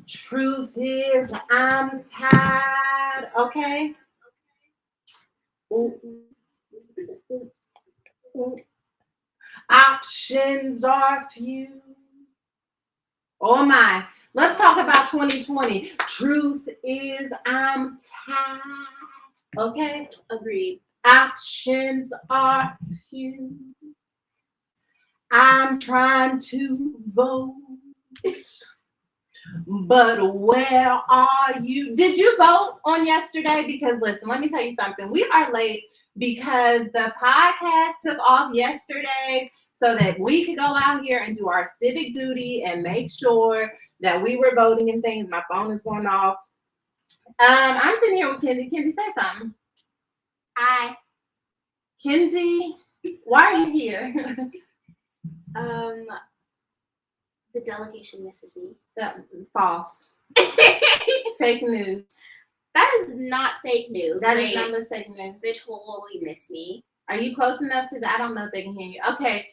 Truth is, I'm tired. Okay. Ooh, ooh. Options are few. Oh my. Let's talk about 2020. Truth is, I'm tired. Okay. Agreed. Options are few. I'm trying to vote. But where are you? Did you vote on yesterday? Because listen, let me tell you something. We are late because the podcast took off yesterday so that we could go out here and do our civic duty and make sure that we were voting and things. My phone is going off. I'm sitting here with Kenzie. Kenzie, say something. Hi. Kenzie, why are you here? Um, the delegation misses me. False. Fake news. That is not fake news. That is not fake news. They totally miss me. Are you close enough to that? I don't know if they can hear you. Okay.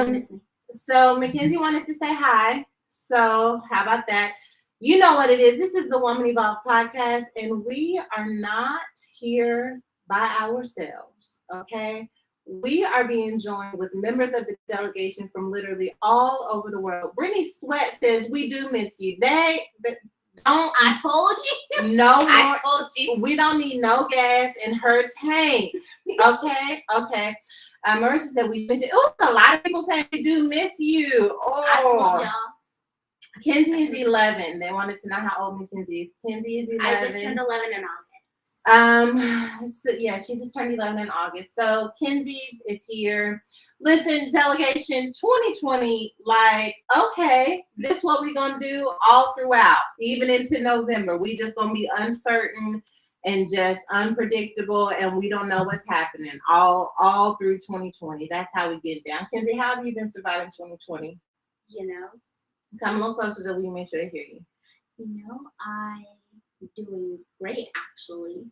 Miss me. So Mackenzie wanted to say hi. So how about that? You know what it is. This is the Woman Evolve podcast, and we are not here by ourselves. Okay. We are being joined with members of the delegation from literally all over the world. Brittany Sweat says we do miss you. Don't. I told you. No more. I told you. We don't need no gas in her tank. Okay. Okay. Marissa said we miss you. Oh, a lot of people saying we do miss you. Oh. I told y'all. Kenzie is 11. They wanted to know how old Mackenzie is. Kenzie is 11. I just turned 11 in August. So yeah, she just turned 11 in August. So Kenzie is here. Listen, delegation 2020, like, okay, this what we gonna do all throughout, even into November. We just gonna be uncertain and just unpredictable, and we don't know what's happening all through 2020. That's how we get down. Kenzie, how have you been surviving 2020? You know. Come a little closer so we can make sure they hear you. You know, I'm doing great actually.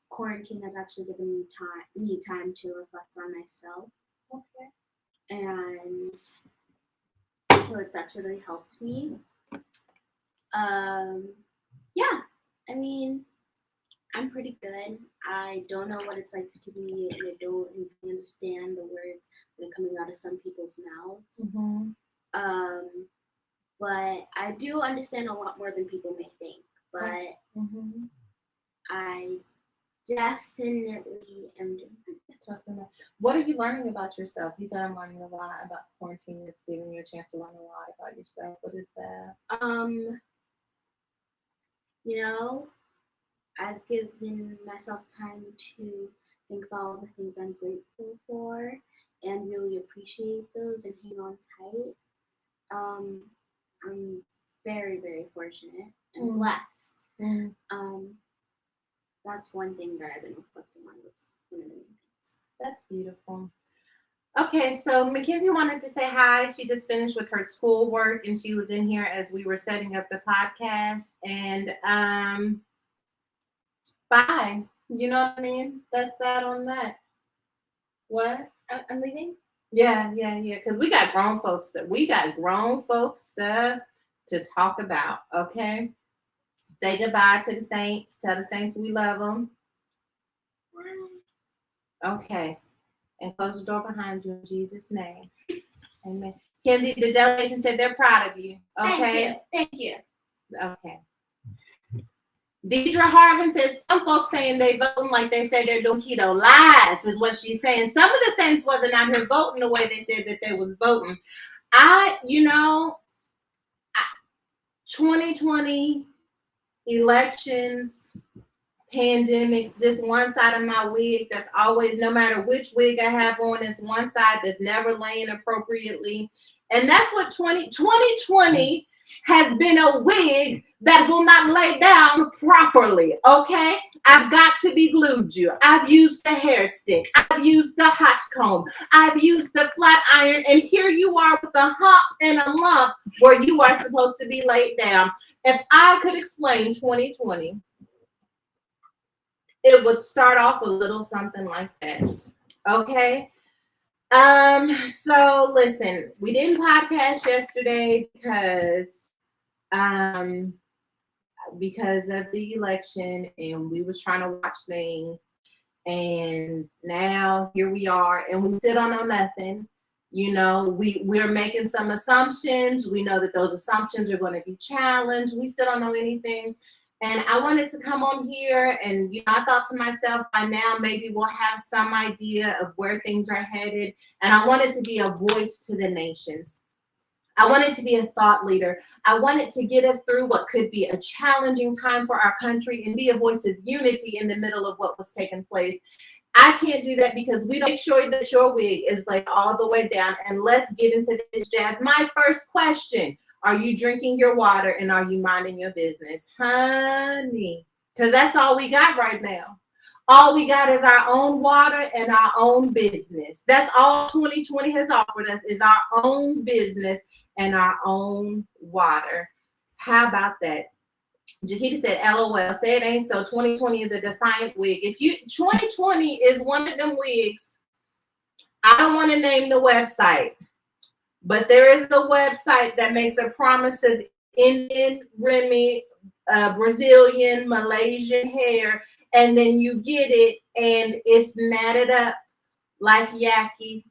Quarantine has actually given me time to reflect on myself. Okay. And I feel like that's really helped me. Yeah. I mean, I'm pretty good. I don't know what it's like to be an adult and understand the words that are coming out of some people's mouths. Mm-hmm. But I do understand a lot more than people may think. But I definitely am doing it. What are you learning about yourself? You said I'm learning a lot about quarantine. It's giving you a chance to learn a lot about yourself. What is that? You know, I've given myself time to think about all the things I'm grateful for and really appreciate those and hang on tight. I'm very, very fortunate and blessed. That's one thing that I've been reflecting on. That's one of the main things. That's beautiful. Okay, so Mackenzie wanted to say hi. She just finished with her schoolwork and she was in here as we were setting up the podcast. And bye. You know what I mean? That's that on that. What? I'm leaving? Yeah. Because we got grown folks stuff to talk about. Okay. Say goodbye to the saints. Tell the saints we love them. Okay. And close the door behind you in Jesus' name. Amen. Kenzie, the delegation said they're proud of you. Okay. Thank you. Okay. Deidre Harvin says some folks saying they voting like they said they're doing keto. Lies is what she's saying. Some of the saints wasn't out here voting the way they said that they was voting. 2020 elections, pandemics, this one side of my wig that's always, no matter which wig I have on, this one side that's never laying appropriately. And that's what 2020 has been, a wig that will not lay down properly, okay? I've got to be glued you. I've used the hair stick. I've used the hot comb. I've used the flat iron. And here you are with a hump and a lump where you are supposed to be laid down. If I could explain 2020, it would start off a little something like that, okay? So listen, we didn't podcast yesterday because um, because of the election, and we was trying to watch things. And now here we are, and we sit on know nothing. We're making some assumptions. We know that those assumptions are going to be challenged. We still don't know anything. And I wanted to come on here, and I thought to myself, by now maybe we'll have some idea of where things are headed. And I wanted to be a voice to the nations. I wanted to be a thought leader. I wanted to get us through what could be a challenging time for our country and be a voice of unity in the middle of what was taking place. I can't do that because we don't make sure that your wig is like all the way down. And let's get into this, Jazz. My first question: are you drinking your water and are you minding your business, honey? Because that's all we got right now. All we got is our own water and our own business. That's all 2020 has offered us, is our own business and our own water. How about that? Jahida said, LOL. Say it ain't so. 2020 is a defiant wig. 2020 is one of them wigs. I don't want to name the website, but there is a website that makes a promise of Indian, Remy, Brazilian, Malaysian hair, and then you get it and it's matted up like Yaki.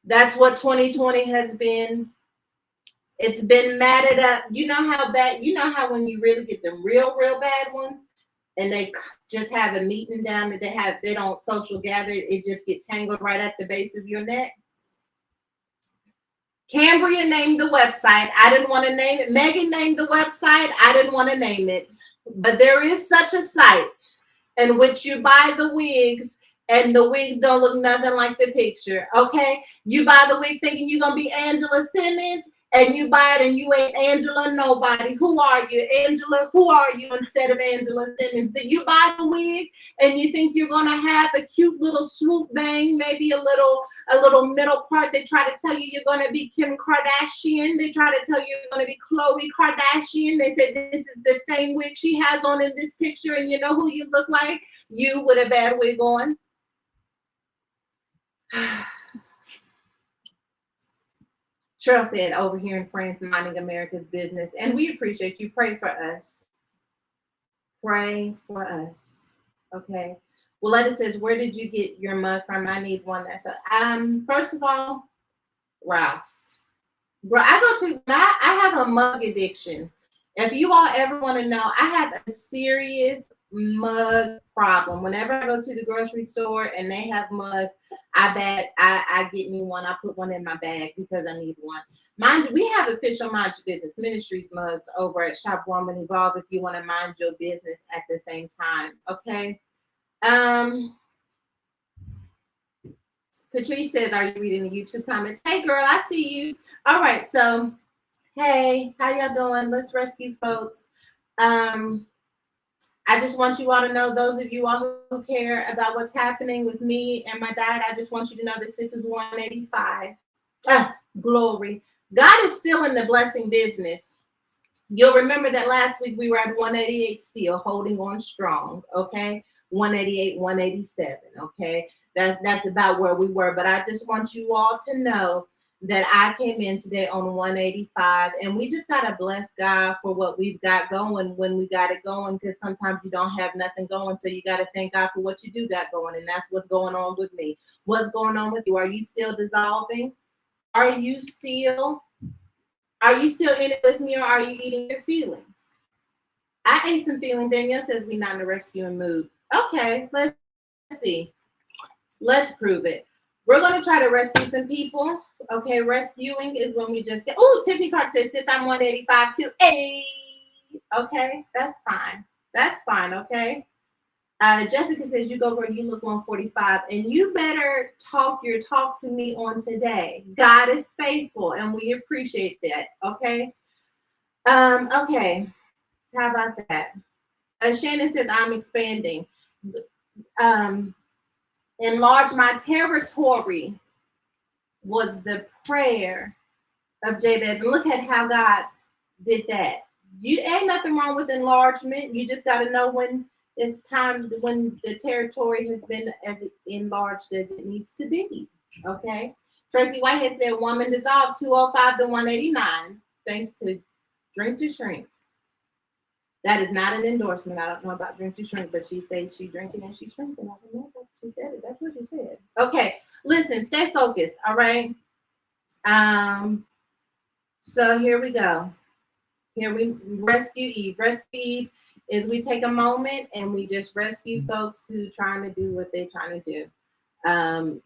That's what 2020 has been. It's been matted up. You know how bad, when you really get them real bad ones and they just have a meeting down that they don't social gather, it just gets tangled right at the base of your neck. Cambria named the website. I didn't want to name it. Megan named the website. I didn't want to name it. But there is such a site in which you buy the wigs and the wigs don't look nothing like the picture, okay? You buy the wig thinking you're going to be Angela Simmons, and you buy it and you ain't Angela nobody. Who are you? Angela, who are you instead of Angela Simmons? Did you buy the wig and you think you're going to have a cute little swoop bang, maybe a little middle part? They try to tell you you're going to be Kim Kardashian. They try to tell you you're going to be Khloe Kardashian. They said this is the same wig she has on in this picture, and you know who you look like? You with a bad wig on. Cheryl said, over here in France, minding America's business. And we appreciate you. Pray for us. Pray for us. Okay. Willetta says, where did you get your mug from? I need one. First of all, Ralph's. Bro, I have a mug addiction. If you all ever want to know, I have a serious mug problem. Whenever I go to the grocery store and they have mugs, I get me one. I put one in my bag because I need one. Mind you, we have official Mind Your Business Ministries mugs over at Shop Woman Evolve if you want to mind your business at the same time. Okay. Patrice says, are you reading the YouTube comments? Hey girl, I see you. All right, so hey, how y'all doing? Let's rescue folks. I just want you all to know, those of you all who care about what's happening with me and my diet, I just want you to know that this is 185. Glory. God is still in the blessing business. You'll remember that last week we were at 188 still, holding on strong, okay? 188, 187, okay? That's about where we were. But I just want you all to know that I came in today on 185, and we just got to bless God for what we've got going when we got it going, because sometimes you don't have nothing going, so you got to thank God for what you do got going, and that's what's going on with me. What's going on with you? Are you still dissolving? Are you still in it with me, or are you eating your feelings? I ate some feeling. Danielle says we're not in a rescuing mood. Okay, let's see. Let's prove it. We're going to try to rescue some people. Okay, rescuing is when we just get. Oh, Tiffany Carter says, sis, I'm 185 too. Hey, okay, that's fine. That's fine, okay. Jessica says, you go girl, you look 145, and you better talk your talk to me on today. God is faithful, and we appreciate that, okay. Okay, how about that? Shannon says, I'm expanding. Enlarge my territory was the prayer of Jabez. And look at how God did that. You ain't nothing wrong with enlargement. You just got to know when it's time, when the territory has been as enlarged as it needs to be. Okay. Tracy Whitehead said, woman dissolved 205 to 189. Thanks to Drink to shrink. That is not an endorsement. I don't know about drink to shrink, but she says she drinking and she's shrinking. I don't know if she said it. That's what she said. Okay, listen, stay focused. All right. Um. So here we go. Here we rescue Eve. Rescue Eve is we take a moment and we just rescue folks who trying to do what they're trying to do. Um,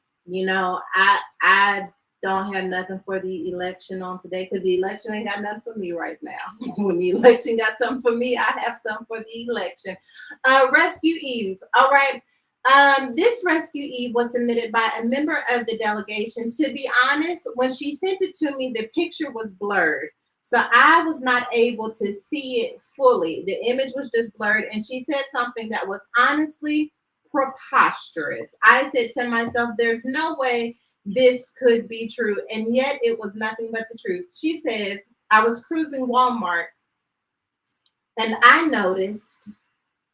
I don't have nothing for the election on today because the election ain't got nothing for me right now. When the election got something for me, I have something for the election. Rescue Eve. All right. This Rescue Eve was submitted by a member of the delegation. To be honest, when she sent it to me, the picture was blurred. So I was not able to see it fully. The image was just blurred. And she said something that was honestly preposterous. I said to myself, there's no way this could be true. And yet it was nothing but the truth. She says, I was cruising Walmart and I noticed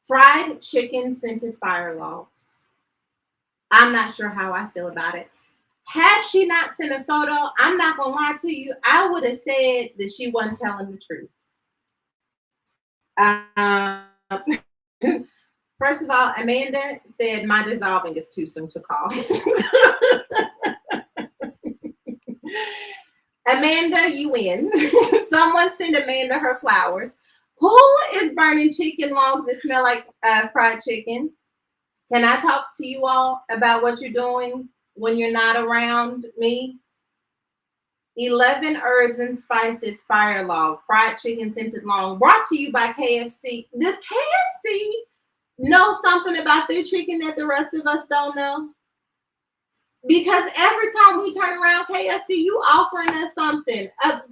fried chicken scented fire logs. I'm not sure how I feel about it. Had she not sent a photo, I'm not gonna lie to you, I would have said that she wasn't telling the truth. First of all, Amanda said my dissolving is too soon to call. Amanda, you win. Someone send Amanda her flowers. Who is burning chicken logs that smell like fried chicken? Can I talk to you all about what you're doing when you're not around me? 11 herbs and spices fire log, fried chicken scented long, brought to you by KFC. Does KFC know something about their chicken that the rest of us don't know? Because every time we turn around KFC, you offering us something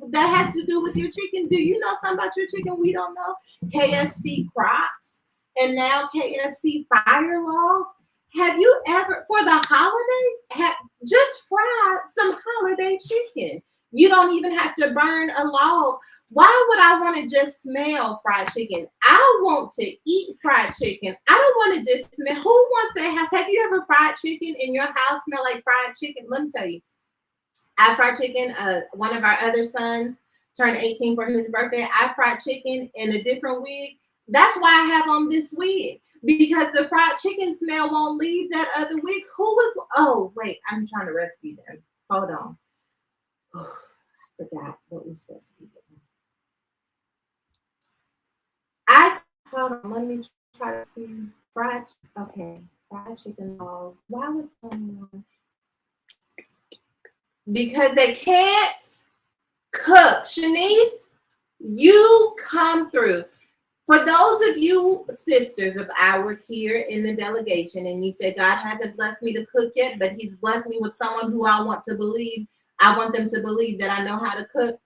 that has to do with your chicken. Do you know something about your chicken we don't know? KFC Crocs and now KFC Fire Logs. Have you ever, for the holidays, just fry some holiday chicken? You don't even have to burn a log. Why would I want to just smell fried chicken? I want to eat fried chicken. I don't want to just smell. Who wants that house? Have you ever fried chicken in your house smell like fried chicken? Let me tell you. I fried chicken. One of our other sons turned 18 for his birthday. I fried chicken in a different wig. That's why I have on this wig. Because the fried chicken smell won't leave that other wig. Who was, oh, wait, I'm trying to rescue them. Hold on. I forgot what we're supposed to be doing. Hold on, let me try to fried chicken balls. Why would someone? Because they can't cook. Shanice, you come through. For those of you sisters of ours here in the delegation, and you said God hasn't blessed me to cook yet, but He's blessed me with someone who I want to believe. I want them to believe that I know how to cook.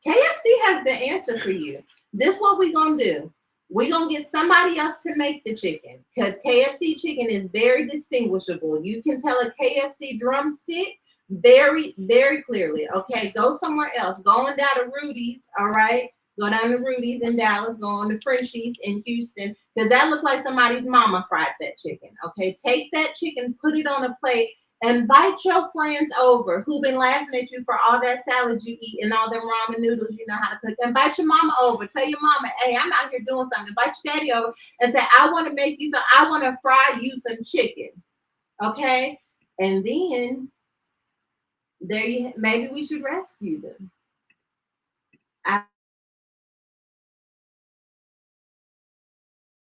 KFC has the answer for you. This is what we're going to do. We're going to get somebody else to make the chicken because KFC chicken is very distinguishable. You can tell a KFC drumstick very, very clearly. Okay, go somewhere else. Going down to Rudy's, all right? Go down to Rudy's in Dallas. Go on to Frenchie's in Houston because that looked like somebody's mama fried that chicken. Okay, take that chicken, put it on a plate, invite your friends over who've been laughing at you for all that salad you eat and all them ramen noodles you know how to cook. Invite your mama over. Tell your mama, hey, I'm out here doing something. Invite your daddy over and say, I want to make you some, I want to fry you some chicken. Okay? And then maybe we should rescue them.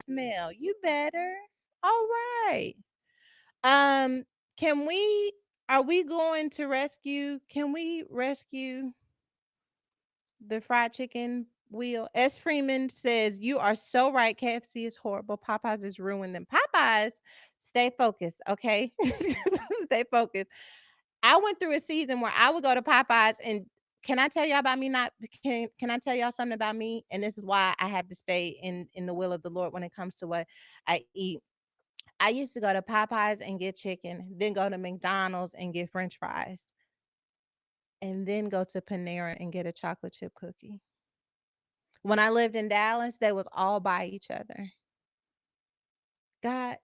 Smell. You better. All right. Um, can we are we going to rescue? Can we rescue the fried chicken wheel? S. Freeman says, you are so right. KFC is horrible. Popeyes is ruining them. Popeyes, stay focused, okay? Stay focused. I went through a season where I would go to Popeyes and can I tell y'all about me not can I tell y'all something about me? And this is why I have to stay in the will of the Lord when it comes to what I eat. I used to go to Popeyes and get chicken, then go to McDonald's and get French fries, and then go to Panera and get a chocolate chip cookie. When I lived in Dallas, they was all by each other. God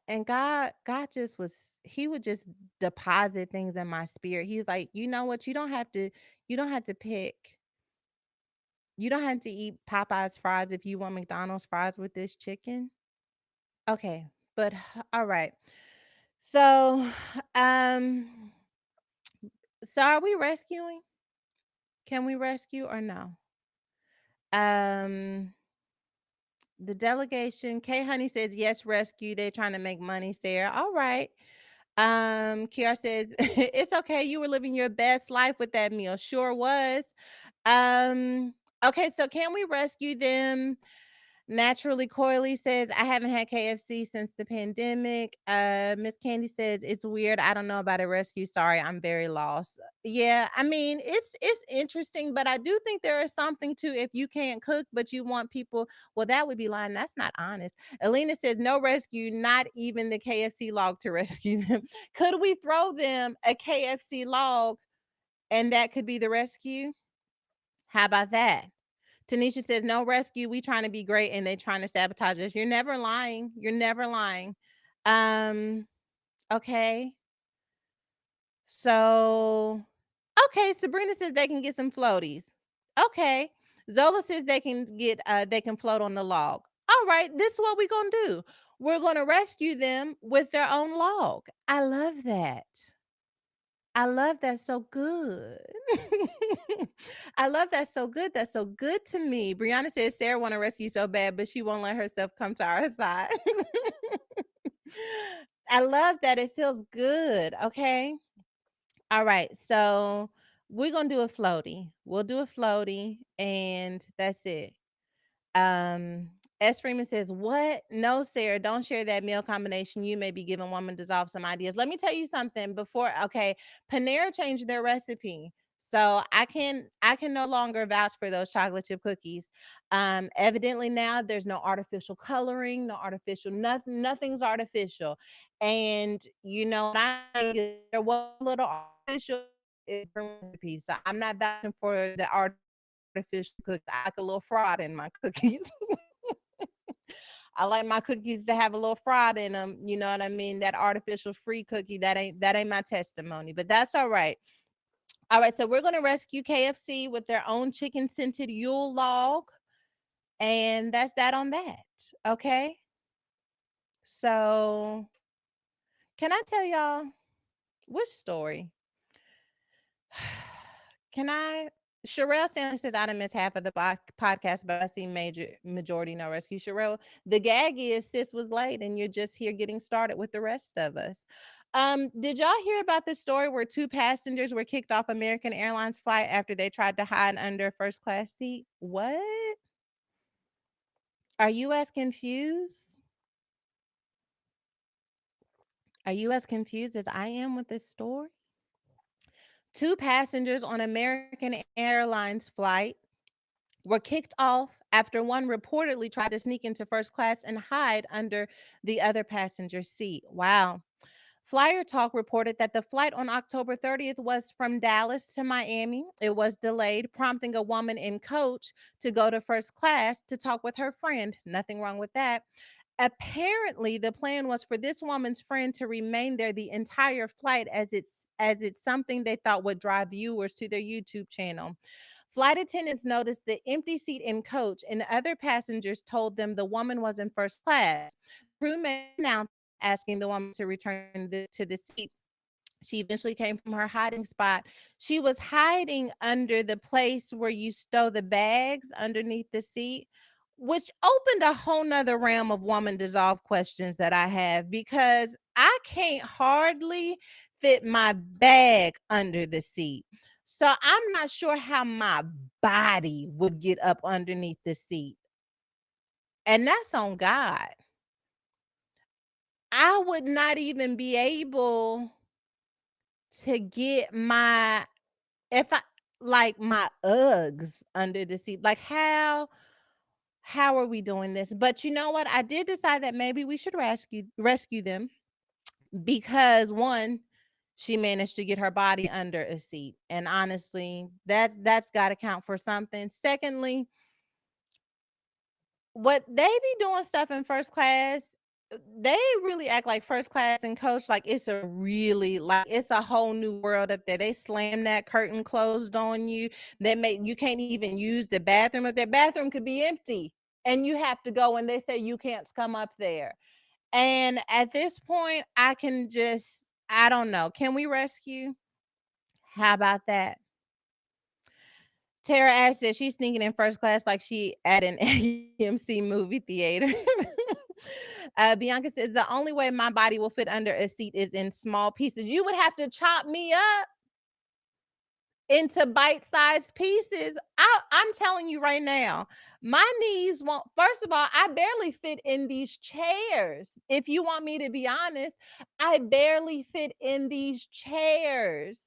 just was he would just deposit things in my spirit. He was like, you know what? You don't have to pick You don't have to eat Popeye's fries if you want McDonald's fries with this chicken. Okay, but all right. So, um, so are we rescuing? Can we rescue or no? Um, the delegation, K Honey says yes, rescue. They're trying to make money, Sarah. All right. Kiara says it's okay. You were living your best life with that meal. Sure was. Um, okay, so can we rescue them? Naturally Coily says, I haven't had KFC since the pandemic. Miss Candy says, it's weird. I don't know about a rescue. Sorry, I'm very lost. Yeah, I mean, it's interesting, but I do think there is something to if you can't cook, but you want people, well, that would be lying. That's not honest. Alina says, no rescue, not even the KFC log to rescue them. Could we throw them a KFC log and that could be the rescue? How about that? Tanisha says, no rescue. We trying to be great and they trying to sabotage us. You're never lying. You're never lying. Um, okay. So okay, Sabrina says they can get some floaties. Okay. Zola says they can float on the log. All right, this is what we're gonna do. We're gonna rescue them with their own log. I love that. I love that so good. I love that so good. That's so good to me. Brianna says Sarah want to rescue so bad, but she won't let herself come to our side. I love that. It feels good. Okay. All right. So we're gonna do a floaty. We'll do a floaty, and that's it. Um, S. Freeman says, what? No, Sarah, don't share that meal combination. You may be giving woman dissolve some ideas. Let me tell you something before. Okay, Panera changed their recipe. So I can no longer vouch for those chocolate chip cookies. Evidently now there's no artificial coloring, no artificial nothing, nothing's artificial. And you know what I'm saying is there was a little artificial in recipes. So I'm not vouching for the artificial cookies. I like a little fraud in my cookies. I like my cookies to have a little fraud in them. You know what I mean? That artificial free cookie, that ain't my testimony, but that's all right. All right, so we're gonna rescue KFC with their own chicken scented Yule log, and that's that on that. Okay. So can I tell y'all which story? Can I? Sherelle Stanley says I done missed half of the podcast, but I see majority no rescue. Sherelle, the gag is sis was late, and you're just here getting started with the rest of us. Did y'all hear about this story where two passengers were kicked off American Airlines flight after they tried to hide under a first class seat? What? Are you as confused? Are you as confused as I am with this story? Two passengers on American Airlines flight were kicked off after one reportedly tried to sneak into first class and hide under the other passenger's seat. Wow. Flyer Talk reported that the flight on October 30th was from Dallas to Miami. It was delayed, prompting a woman in coach to go to first class to talk with her friend. Nothing wrong with that. Apparently, the plan was for this woman's friend to remain there the entire flight as it's something they thought would drive viewers to their YouTube channel. Flight attendants noticed the empty seat in coach, and other passengers told them the woman was in first class. The crew made an announcement asking the woman to return to the seat. She eventually came from her hiding spot. She was hiding under the place where you stow the bags underneath the seat, which opened a whole nother realm of woman dissolve questions that I have because I can't hardly fit my bag under the seat. So I'm not sure how my body would get up underneath the seat. And that's on God. I would not even be able to get my if I like my Uggs under the seat. Like how are we doing this? But you know what? I did decide that maybe we should rescue them because one, she managed to get her body under a seat. And honestly, that's got to count for something. Secondly, what they be doing stuff in first class they really act like first class and coach like it's a really like it's a whole new world up there. They slam that curtain closed on you. They make you can't even use the bathroom. If their bathroom could be empty and you have to go and they say you can't come up there. And at this point, I can just I don't know. Can we rescue? How about that? Tara Ash says she's sneaking in first class like she at an AMC movie theater. Bianca says the only way my body will fit under a seat is in small pieces. You would have to chop me up into bite-sized pieces. I'm telling you right now, my knees won't. First of all, I barely fit in these chairs. If you want me to be honest, I barely fit in these chairs.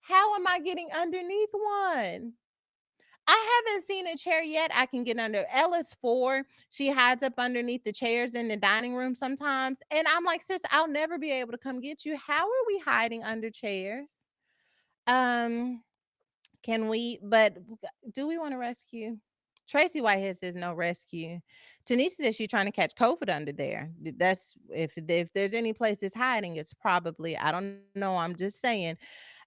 How am I getting underneath one? I haven't seen a chair yet I can get under. Ella's 4. She hides up underneath the chairs in the dining room sometimes. And I'm like, sis, I'll never be able to come get you. How are we hiding under chairs? Um, can we, but do we want to rescue? Tracy Whitehead says no rescue. Tanisha says she's trying to catch COVID under there. That's if there's any place it's hiding, it's probably, I don't know. I'm just saying.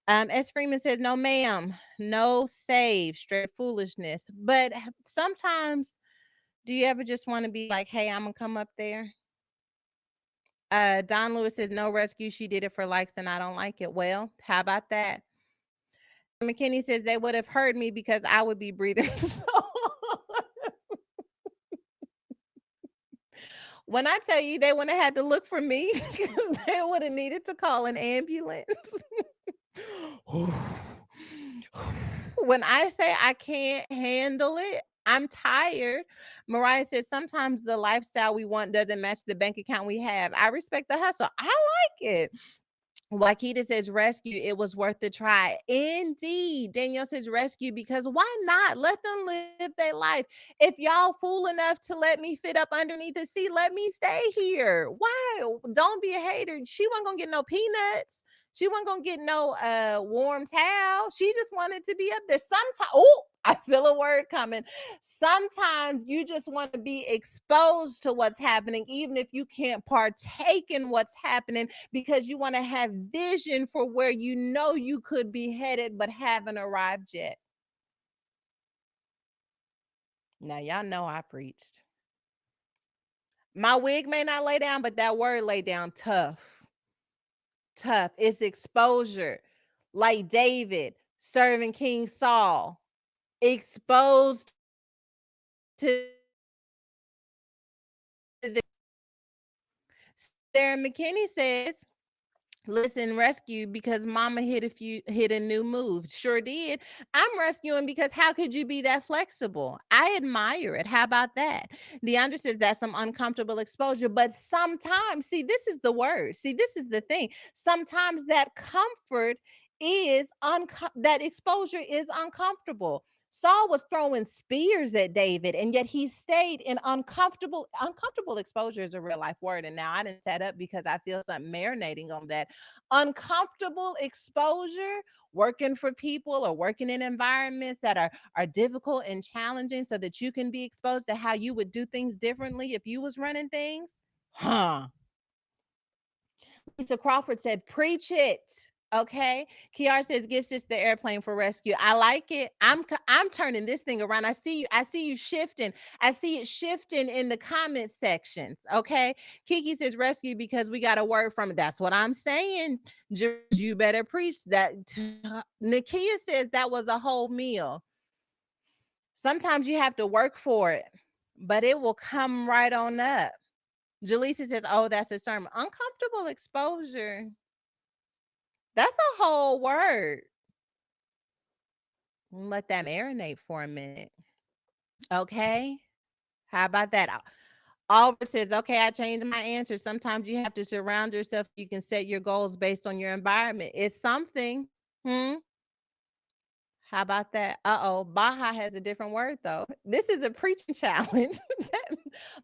S. Freeman says, no, ma'am, no save, straight foolishness. But sometimes, do you ever just want to be like, hey, I'm gonna come up there? Don Lewis says, no rescue. She did it for likes and I don't like it. Well, how about that? McKinney says they would have heard me because I would be breathing so when I tell you they wouldn't have had to look for me because they would have needed to call an ambulance. When I say I can't handle it, I'm tired. Mariah says sometimes the lifestyle we want doesn't match the bank account we have. I respect the hustle. I like it. Wakita says rescue. It was worth the try. Indeed. Danielle says rescue because why not? Let them live their life. If y'all fool enough to let me fit up underneath the seat, let me stay here. Why? Don't be a hater. She wasn't gonna get no peanuts. She wasn't gonna get no warm towel. She just wanted to be up there. Sometimes, oh, I feel a word coming. Sometimes you just want to be exposed to what's happening, even if you can't partake in what's happening, because you want to have vision for where you know you could be headed, but haven't arrived yet. Now, y'all know I preached. My wig may not lay down, but that word lay down tough. Tough. It's exposure. Like David serving King Saul, exposed to Sarah McKinney says, listen, rescue because mama hit a new move. Sure did. I'm rescuing because how could you be that flexible? I admire it. How about that? Deandra says that's some uncomfortable exposure, but sometimes, see, this is the word. See, this is the thing. Sometimes that comfort is that exposure is uncomfortable. Saul was throwing spears at David, and yet he stayed in uncomfortable exposure is a real life word. And now I didn't set up because I feel something marinating on that. Uncomfortable exposure, working for people or working in environments that are difficult and challenging so that you can be exposed to how you would do things differently if you was running things. Huh. Lisa Crawford said, preach it. Okay. Kiara says, gives us the airplane for rescue. I like it. I'm turning this thing around. I see you. I see you shifting. I see it shifting in the comment sections. Okay. Kiki says rescue because we got a word from it. That's what I'm saying. You better preach that. Nakia says that was a whole meal. Sometimes you have to work for it, but it will come right on up. Jaleesa says, oh, that's a sermon. Uncomfortable exposure. That's a whole word. Let that marinate for a minute. Okay. How about that? Albert says, okay, I changed my answer. Sometimes you have to surround yourself. You can set your goals based on your environment. It's something. Hmm. How about that? Uh-oh, Baja has a different word though. This is a preaching challenge.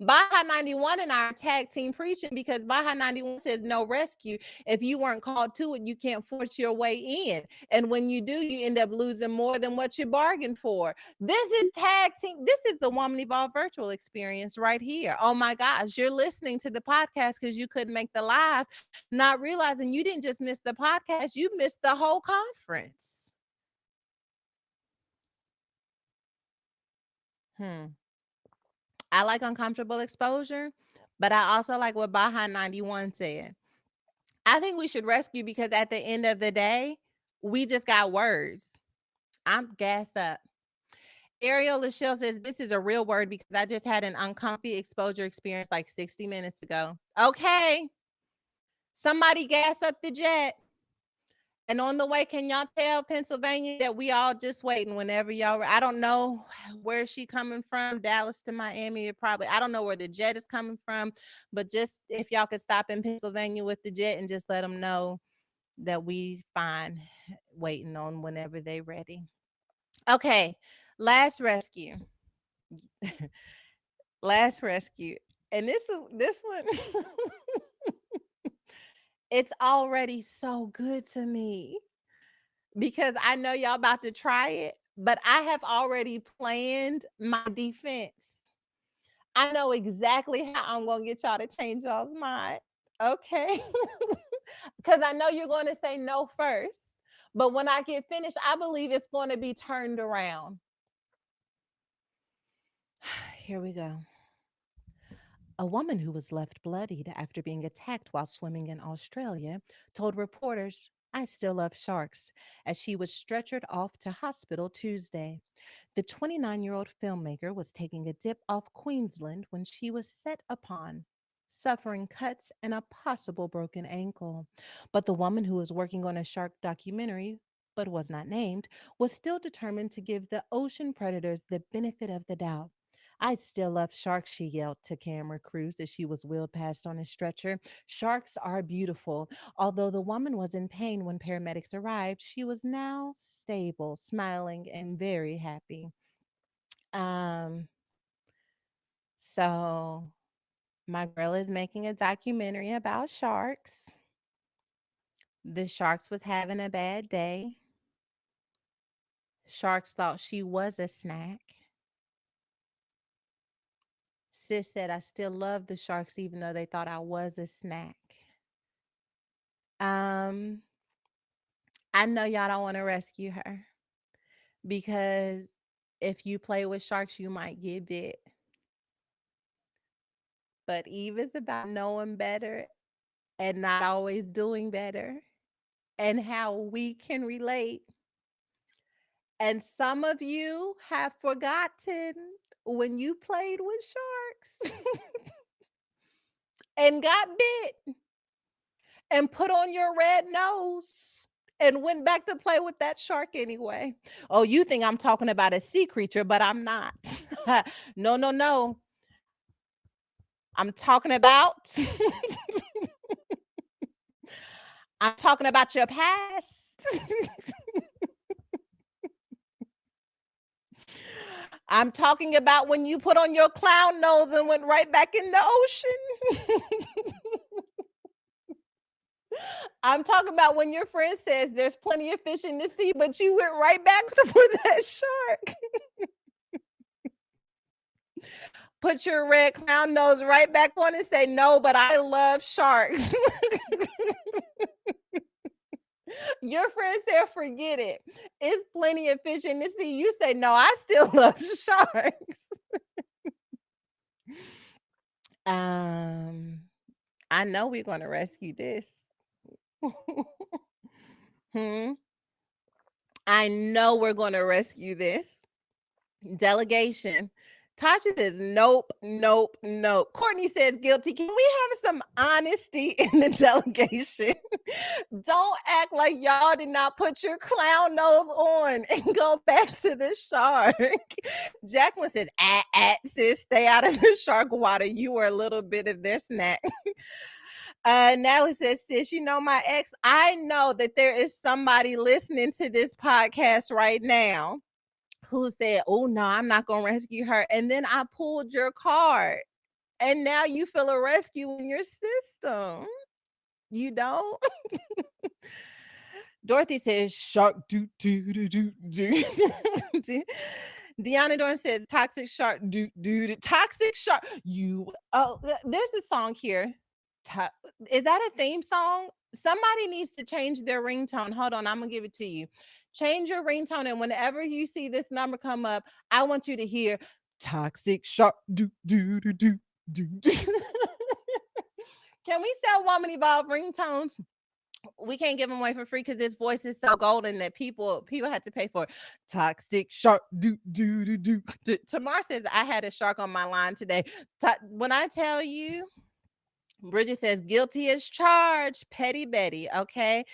Baja 91 and I are tag team preaching because Baja 91 says no rescue. If you weren't called to it, you can't force your way in. And when you do, you end up losing more than what you bargained for. This is tag team. This is the Woman Evolve virtual experience right here. Oh my gosh, you're listening to the podcast because you couldn't make the live, not realizing you didn't just miss the podcast, you missed the whole conference. I like uncomfortable exposure, but I also like what Baja 91 said. I think we should rescue because at the end of the day, we just got words. I'm gas up. Ariel Lachelle says this is a real word because I just had an uncomfy exposure experience like 60 minutes ago. Okay. Somebody gas up the jet. And on the way, can y'all tell Pennsylvania that we all just waiting whenever y'all, I don't know where she coming from, Dallas to Miami, probably, I don't know where the jet is coming from, but just if y'all could stop in Pennsylvania with the jet and just let them know that we fine waiting on whenever they ready. Okay, last rescue. Last rescue. And this one, it's already so good to me. Because I know y'all about to try it, but I have already planned my defense. I know exactly how I'm going to get y'all to change y'all's mind. Okay. Because I know you're going to say no first. But when I get finished, I believe it's going to be turned around. Here we go. A woman who was left bloodied after being attacked while swimming in Australia told reporters, "I still love sharks," as she was stretchered off to hospital Tuesday. The 29-year-old filmmaker was taking a dip off Queensland when she was set upon, suffering cuts and a possible broken ankle. But the woman who was working on a shark documentary, but was not named, was still determined to give the ocean predators the benefit of the doubt. "I still love sharks," she yelled to camera crews as she was wheeled past on a stretcher. "Sharks are beautiful." Although the woman was in pain when paramedics arrived, she was now stable, smiling, and very happy. Um, so my girl is making a documentary about sharks. The sharks was having a bad day. Sharks thought she was a snack. Sis said, "I still love the sharks even though they thought I was a snack." Um, I know y'all don't want to rescue her because if you play with sharks, you might get bit. But Eve is about knowing better and not always doing better and how we can relate. And some of you have forgotten when you played with sharks and got bit and put on your red nose and went back to play with that shark anyway. Oh, you think I'm talking about a sea creature, but I'm not. No, no, no. I'm talking about I'm talking about your past. I'm talking about when you put on your clown nose and went right back in the ocean. I'm talking about when your friend says there's plenty of fish in the sea, but you went right back for that shark. Put your red clown nose right back on and say, "No, but I love sharks." Your friend said, "Forget it. It's plenty of fish in the sea." You say, "No, I still love sharks." Um, I know we're going to rescue this. Hmm. I know we're going to rescue this. Delegation. Tasha says, "Nope, nope, nope." Courtney says, "Guilty." Can we have some honesty in the delegation? Don't act like y'all did not put your clown nose on and go back to the shark. Jacqueline says, sis, stay out of the shark water. You were a little bit of their snack." Natalie says, sis, you know my ex. I know that there is somebody listening to this podcast right now who said, oh no, I'm not gonna rescue her. And then I pulled your card. And now you feel a rescue in your system. You don't? Dorothy says, shark do do do do do. Deanna Dorn says, toxic shark do do do. Toxic shark. There's a song here. To- is that a theme song? Somebody needs to change their ringtone. Hold on, I'm gonna give it to you. Change your ringtone, and whenever you see this number come up, I want you to hear toxic shark do do do do do do. Can we sell Woman Evolve ringtones? We can't give them away for free because this voice is so golden that people had to pay for it. Toxic shark do do do do. Tamar says I had a shark on my line today. When I tell you, Bridget says guilty as charged. Petty Betty. Okay.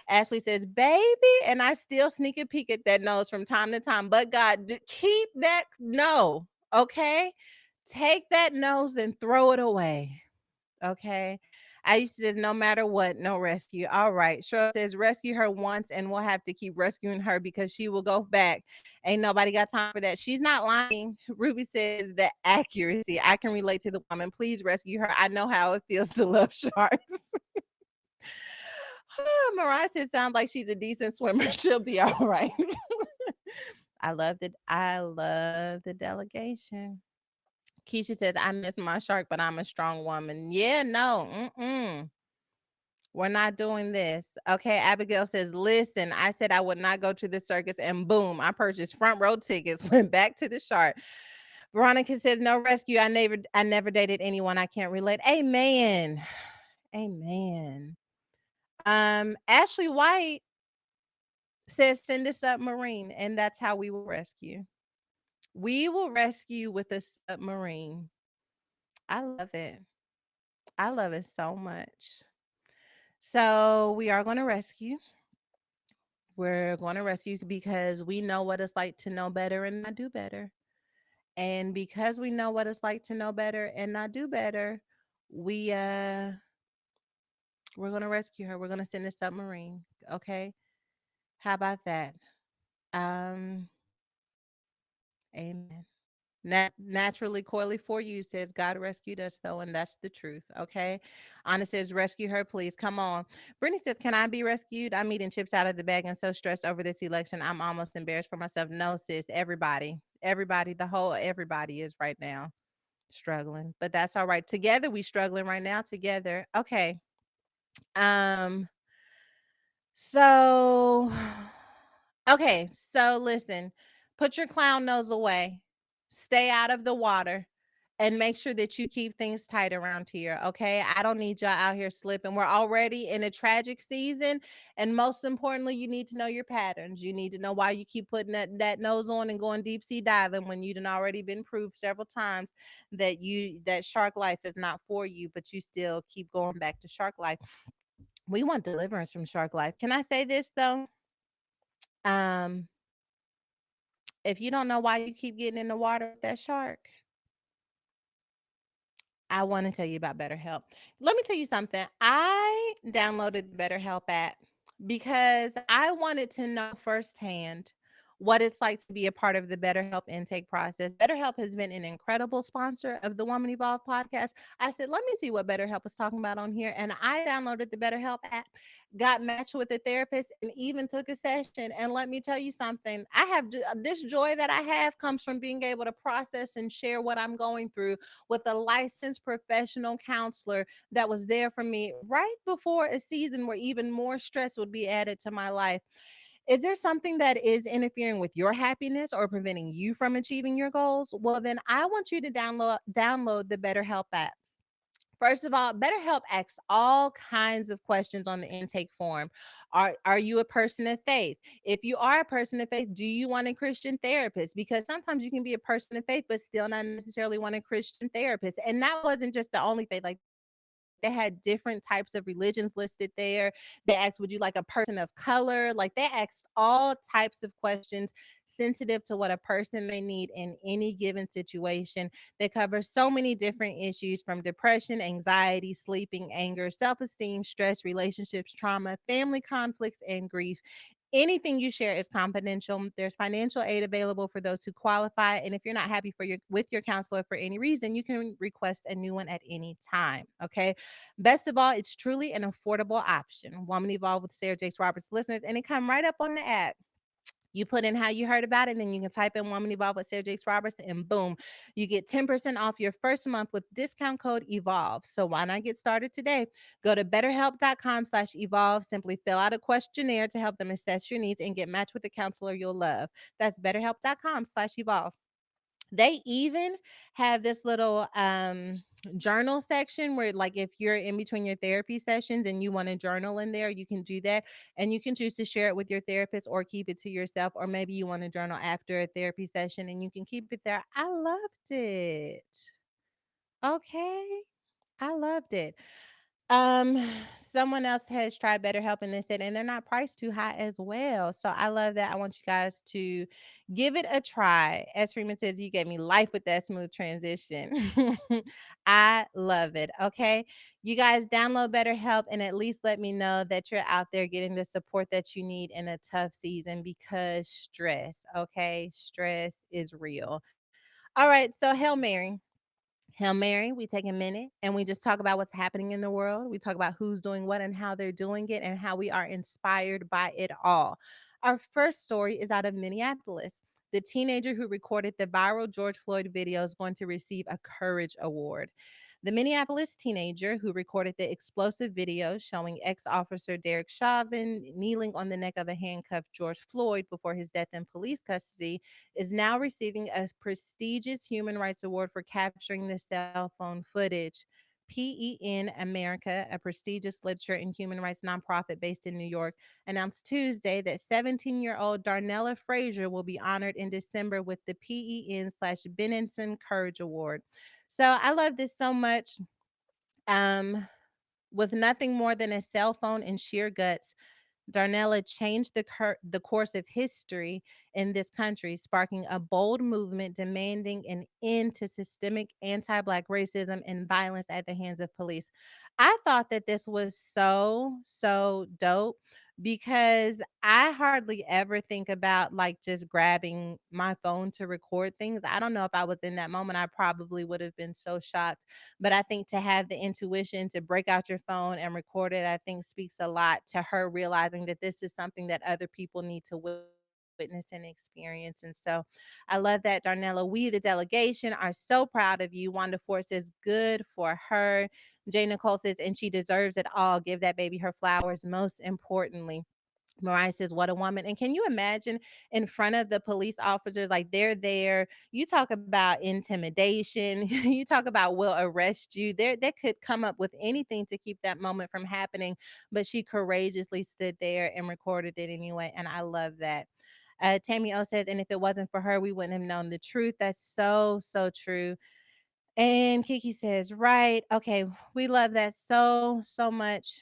Ashley says baby, and I still sneak a peek at that nose from time to time. But God, keep that no. Okay. Take that nose and throw it away. Okay. I used to say, no matter what, no rescue. All right. Cheryl says, rescue her once and we'll have to keep rescuing her because she will go back. Ain't nobody got time for that. She's not lying. Ruby says, the accuracy. I can relate to the woman. Please rescue her. I know how it feels to love sharks. Mariah says, sounds like she's a decent swimmer. She'll be all right. I love the delegation. Keisha says, I miss my shark, but I'm a strong woman. Yeah, no. We're not doing this. Okay. Abigail says, listen, I said I would not go to the circus, and boom, I purchased front row tickets, went back to the shark. Veronica says, no rescue. I never dated anyone. I can't relate. Amen. Amen. Ashley White says, send a submarine, and that's how we will rescue. We will rescue with a submarine. I love it. I love it so much. So we are going to rescue. We're going to rescue because we know what it's like to know better and not do better. And because we know what it's like to know better and not do better, we we're going to rescue her. We're going to send a submarine, okay? How about that? Um Amen. Naturally coily for you says God rescued us though, and that's the truth. Okay. Anna says rescue her please, come on. Brittany says can I be rescued? I'm eating chips out of the bag and so stressed over this election I'm almost embarrassed for myself. No sis, everybody, the whole everybody is right now struggling, but that's all right. Together we struggling right now together. Okay. um so, okay, so listen, put your clown nose away, stay out of the water, and make sure that you keep things tight around here. Okay, I don't need y'all out here slipping. We're already in a tragic season, and most importantly, you need to know your patterns. You need to know why you keep putting that nose on and going deep sea diving when you'd already been proved several times that shark life is not for you, but you still keep going back to shark life. We want deliverance from shark life. Can I say this though? Um, if you don't know why you keep getting in the water with that shark, I want to tell you about BetterHelp. Let me tell you something. I downloaded the BetterHelp app because I wanted to know firsthand what it's like to be a part of the BetterHelp intake process. BetterHelp has been an incredible sponsor of the Woman Evolve podcast. I said, let me see what BetterHelp is talking about on here. And I downloaded the BetterHelp app, got matched with a therapist, and even took a session. And let me tell you something. This joy that I have comes from being able to process and share what I'm going through with a licensed professional counselor that was there for me right before a season where even more stress would be added to my life. Is there something that is interfering with your happiness or preventing you from achieving your goals? Well, then I want you to download the BetterHelp app. First of all, BetterHelp asks all kinds of questions on the intake form. Are you a person of faith? If you are a person of faith, do you want a Christian therapist? Because sometimes you can be a person of faith, but still not necessarily want a Christian therapist. And that wasn't just the only faith. Like they had different types of religions listed there. They asked, would you like a person of color? Like they asked all types of questions sensitive to what a person may need in any given situation. They cover so many different issues from depression, anxiety, sleeping, anger, self esteem, stress, relationships, trauma, family conflicts, and grief. Anything you share is confidential. There's financial aid available for those who qualify. And if you're not happy with your counselor for any reason, you can request a new one at any time. Okay. Best of all, it's truly an affordable option. Woman Evolve with Sarah Jakes Roberts listeners, and it come right up on the app. You put in how you heard about it, and then you can type in Woman Evolve with Sarah Jakes Roberts, and boom, you get 10% off your first month with discount code EVOLVE. So why not get started today? Go to betterhelp.com/evolve. Simply fill out a questionnaire to help them assess your needs and get matched with a counselor you'll love. That's betterhelp.com/evolve. They even have this little journal section where, like, if you're in between your therapy sessions and you want to journal in there, you can do that. And you can choose to share it with your therapist or keep it to yourself. Or maybe you want to journal after a therapy session and you can keep it there. I loved it. Okay. I loved it. Um, Someone else has tried BetterHelp and they said, and they're not priced too high as well. So I love that. I want you guys to give it a try. As Freeman says, you gave me life with that smooth transition. I love it. Okay. You guys download BetterHelp and at least let me know that you're out there getting the support that you need in a tough season because stress, okay? Stress is real. All right. So, Hail Mary. Hail Mary, we take a minute and we just talk about what's happening in the world. We talk about who's doing what and how they're doing it and how we are inspired by it all. Our first story is out of Minneapolis. The teenager who recorded the viral George Floyd video is going to receive a Courage Award. The Minneapolis teenager who recorded the explosive video showing ex officer Derek Chauvin kneeling on the neck of a handcuffed George Floyd before his death in police custody is now receiving a prestigious human rights award for capturing the cell phone footage. PEN America, a prestigious literature and human rights nonprofit based in New York, announced Tuesday that 17-year-old Darnella Frazier will be honored in December with the PEN/Benenson Courage Award. So I love this so much. Um, with nothing more than a cell phone and sheer guts, Darnella changed the course of history in this country, sparking a bold movement demanding an end to systemic anti Black racism and violence at the hands of police. I thought that this was so dope because I hardly ever think about like just grabbing my phone to record things. I don't know if I was in that moment, I probably would have been so shocked. But I think to have the intuition to break out your phone and record it, I think speaks a lot to her realizing that this is something that other people need to witness and experience. And so I love that, Darnella. We, the delegation, are so proud of you. Wanda Ford says, good for her. Jay Nicole says, and she deserves it all. Give that baby her flowers, most importantly. Mariah says, what a woman. And can you imagine in front of the police officers, like they're there? You talk about intimidation, you talk about will arrest you. They could come up with anything to keep that moment from happening, but she courageously stood there and recorded it anyway. And I love that. Tammy O says, and if it wasn't for her, we wouldn't have known the truth. That's so true. And Kiki says, right. Okay. We love that so much.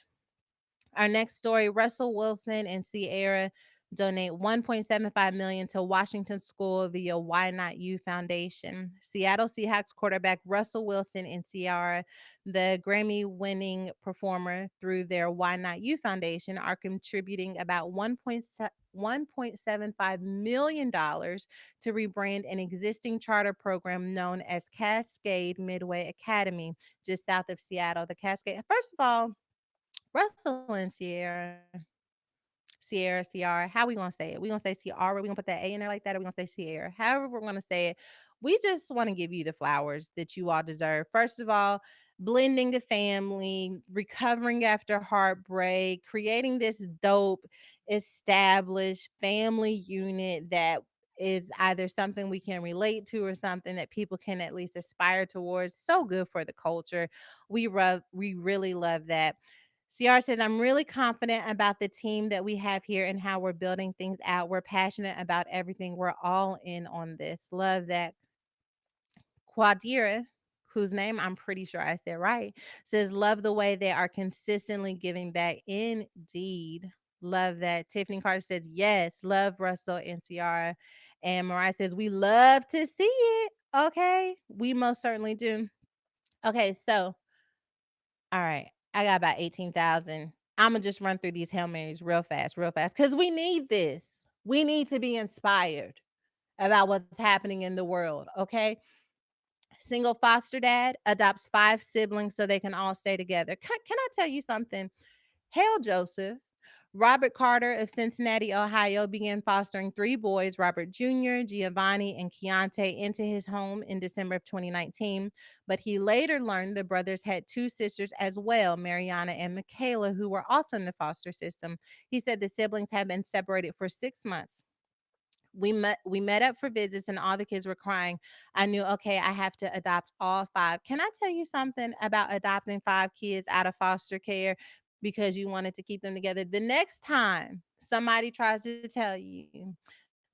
Our next story, Russell Wilson and Sierra donate 1.75 million to Washington School via Why Not You Foundation. Seattle Seahawks quarterback Russell Wilson and Sierra, the Grammy-winning performer, through their Why Not You Foundation, are contributing about $1.75 million to rebrand an existing charter program known as Cascade Midway Academy, just south of Seattle. The Cascade, first of all, Russell and Sierra, how we gonna say it? We gonna say Sierra. We gonna put that A in there like that, or we gonna say Sierra. However, we're gonna say it. We just want to give you the flowers that you all deserve. First of all, blending the family, recovering after heartbreak, creating this dope, established family unit that is either something we can relate to or something that people can at least aspire towards. So good for the culture. We really love that. CR says, I'm really confident about the team that we have here and how we're building things out. We're passionate about everything. We're all in on this. Love that. Quadira, whose name I'm pretty sure I said right, says, love the way they are consistently giving back. Indeed. Love that. Tiffany Carter says, yes, love Russell and Tiara. And Mariah says, we love to see it. Okay. We most certainly do. Okay. So, all right. I got about 18,000. I'm going to just run through these Hail Marys real fast, real fast, because we need this. We need to be inspired about what's happening in the world. Okay. Single foster dad adopts 5 siblings so they can all stay together. Can I tell you something? Hail Joseph. Robert Carter of Cincinnati, Ohio, began fostering 3 boys, Robert Jr., Giovanni, and Keontae, into his home in December of 2019. But he later learned the brothers had 2 sisters as well, Mariana and Michaela, who were also in the foster system. He said the siblings had been separated for 6 months. We met up for visits and all the kids were crying. I knew, okay, I have to adopt all 5. Can I tell you something about adopting 5 kids out of foster care because you wanted to keep them together? The next time somebody tries to tell you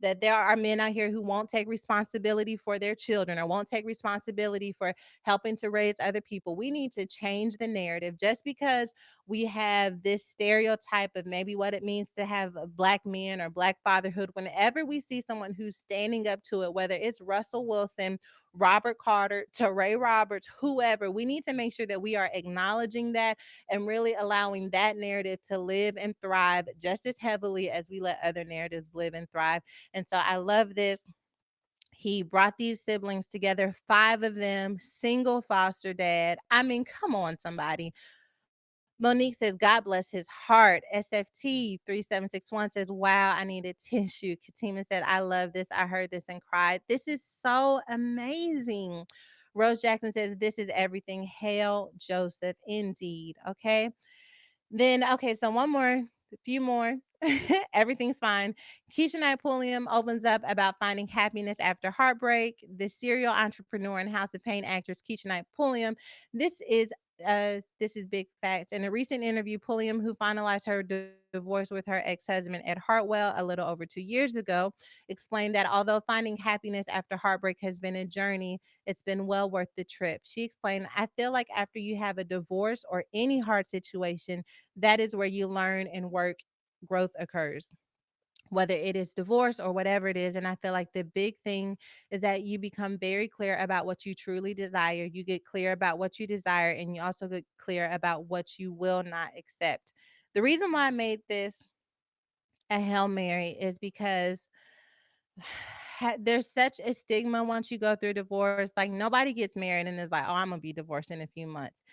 that there are men out here who won't take responsibility for their children or won't take responsibility for helping to raise other people, we need to change the narrative. Just because we have this stereotype of maybe what it means to have a black men or black fatherhood, whenever we see someone who's standing up to it, whether it's Russell Wilson, Robert Carter, Teray Roberts, whoever, we need to make sure that we are acknowledging that and really allowing that narrative to live and thrive just as heavily as we let other narratives live and thrive. And so I love this. He brought these siblings together, 5 of them, single foster dad. I mean, come on, somebody. Monique says, God bless his heart. SFT3761 says, wow, I needed tissue. Katima said, I love this. I heard this and cried. This is so amazing. Rose Jackson says, this is everything. Hail Joseph, indeed. Okay. Then, okay, so one more, a few more. Everything's fine. Keisha Knight Pulliam opens up about finding happiness after heartbreak. The serial entrepreneur and House of Pain actress Keisha Knight Pulliam. This is big facts. In a recent interview, Pulliam, who finalized her divorce with her ex-husband Ed Hartwell a little over 2 years ago, explained that although finding happiness after heartbreak has been a journey, it's been well worth the trip. She explained, I feel like after you have a divorce or any hard situation, that is where you learn and work, growth occurs, whether it is divorce or whatever it is. And I feel like the big thing is that you become very clear about what you truly desire. You get clear about what you desire, and you also get clear about what you will not accept. The reason why I made this a Hail Mary is because there's such a stigma once you go through divorce. Like, nobody gets married and is like, oh, I'm going to be divorced in a few months,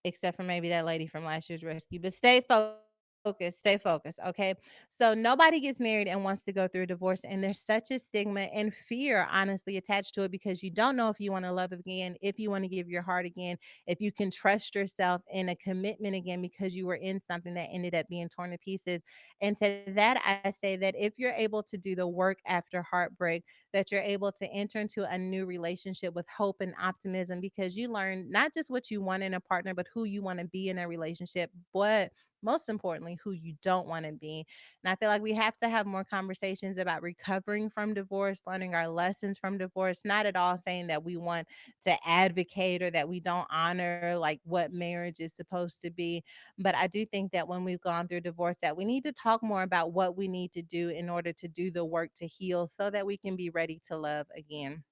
except for maybe that lady from last year's rescue. But stay focused, okay? So nobody gets married and wants to go through a divorce, and there's such a stigma and fear, honestly, attached to it, because you don't know if you want to love again, if you want to give your heart again, if you can trust yourself in a commitment again, because you were in something that ended up being torn to pieces. And to that, I say that if you're able to do the work after heartbreak, that you're able to enter into a new relationship with hope and optimism, because you learn not just what you want in a partner, but who you want to be in a relationship, but most importantly, who you don't want to be. And I feel like we have to have more conversations about recovering from divorce, learning our lessons from divorce, not at all saying that we want to advocate or that we don't honor like what marriage is supposed to be. But I do think that when we've gone through divorce, that we need to talk more about what we need to do in order to do the work to heal so that we can be ready to love again.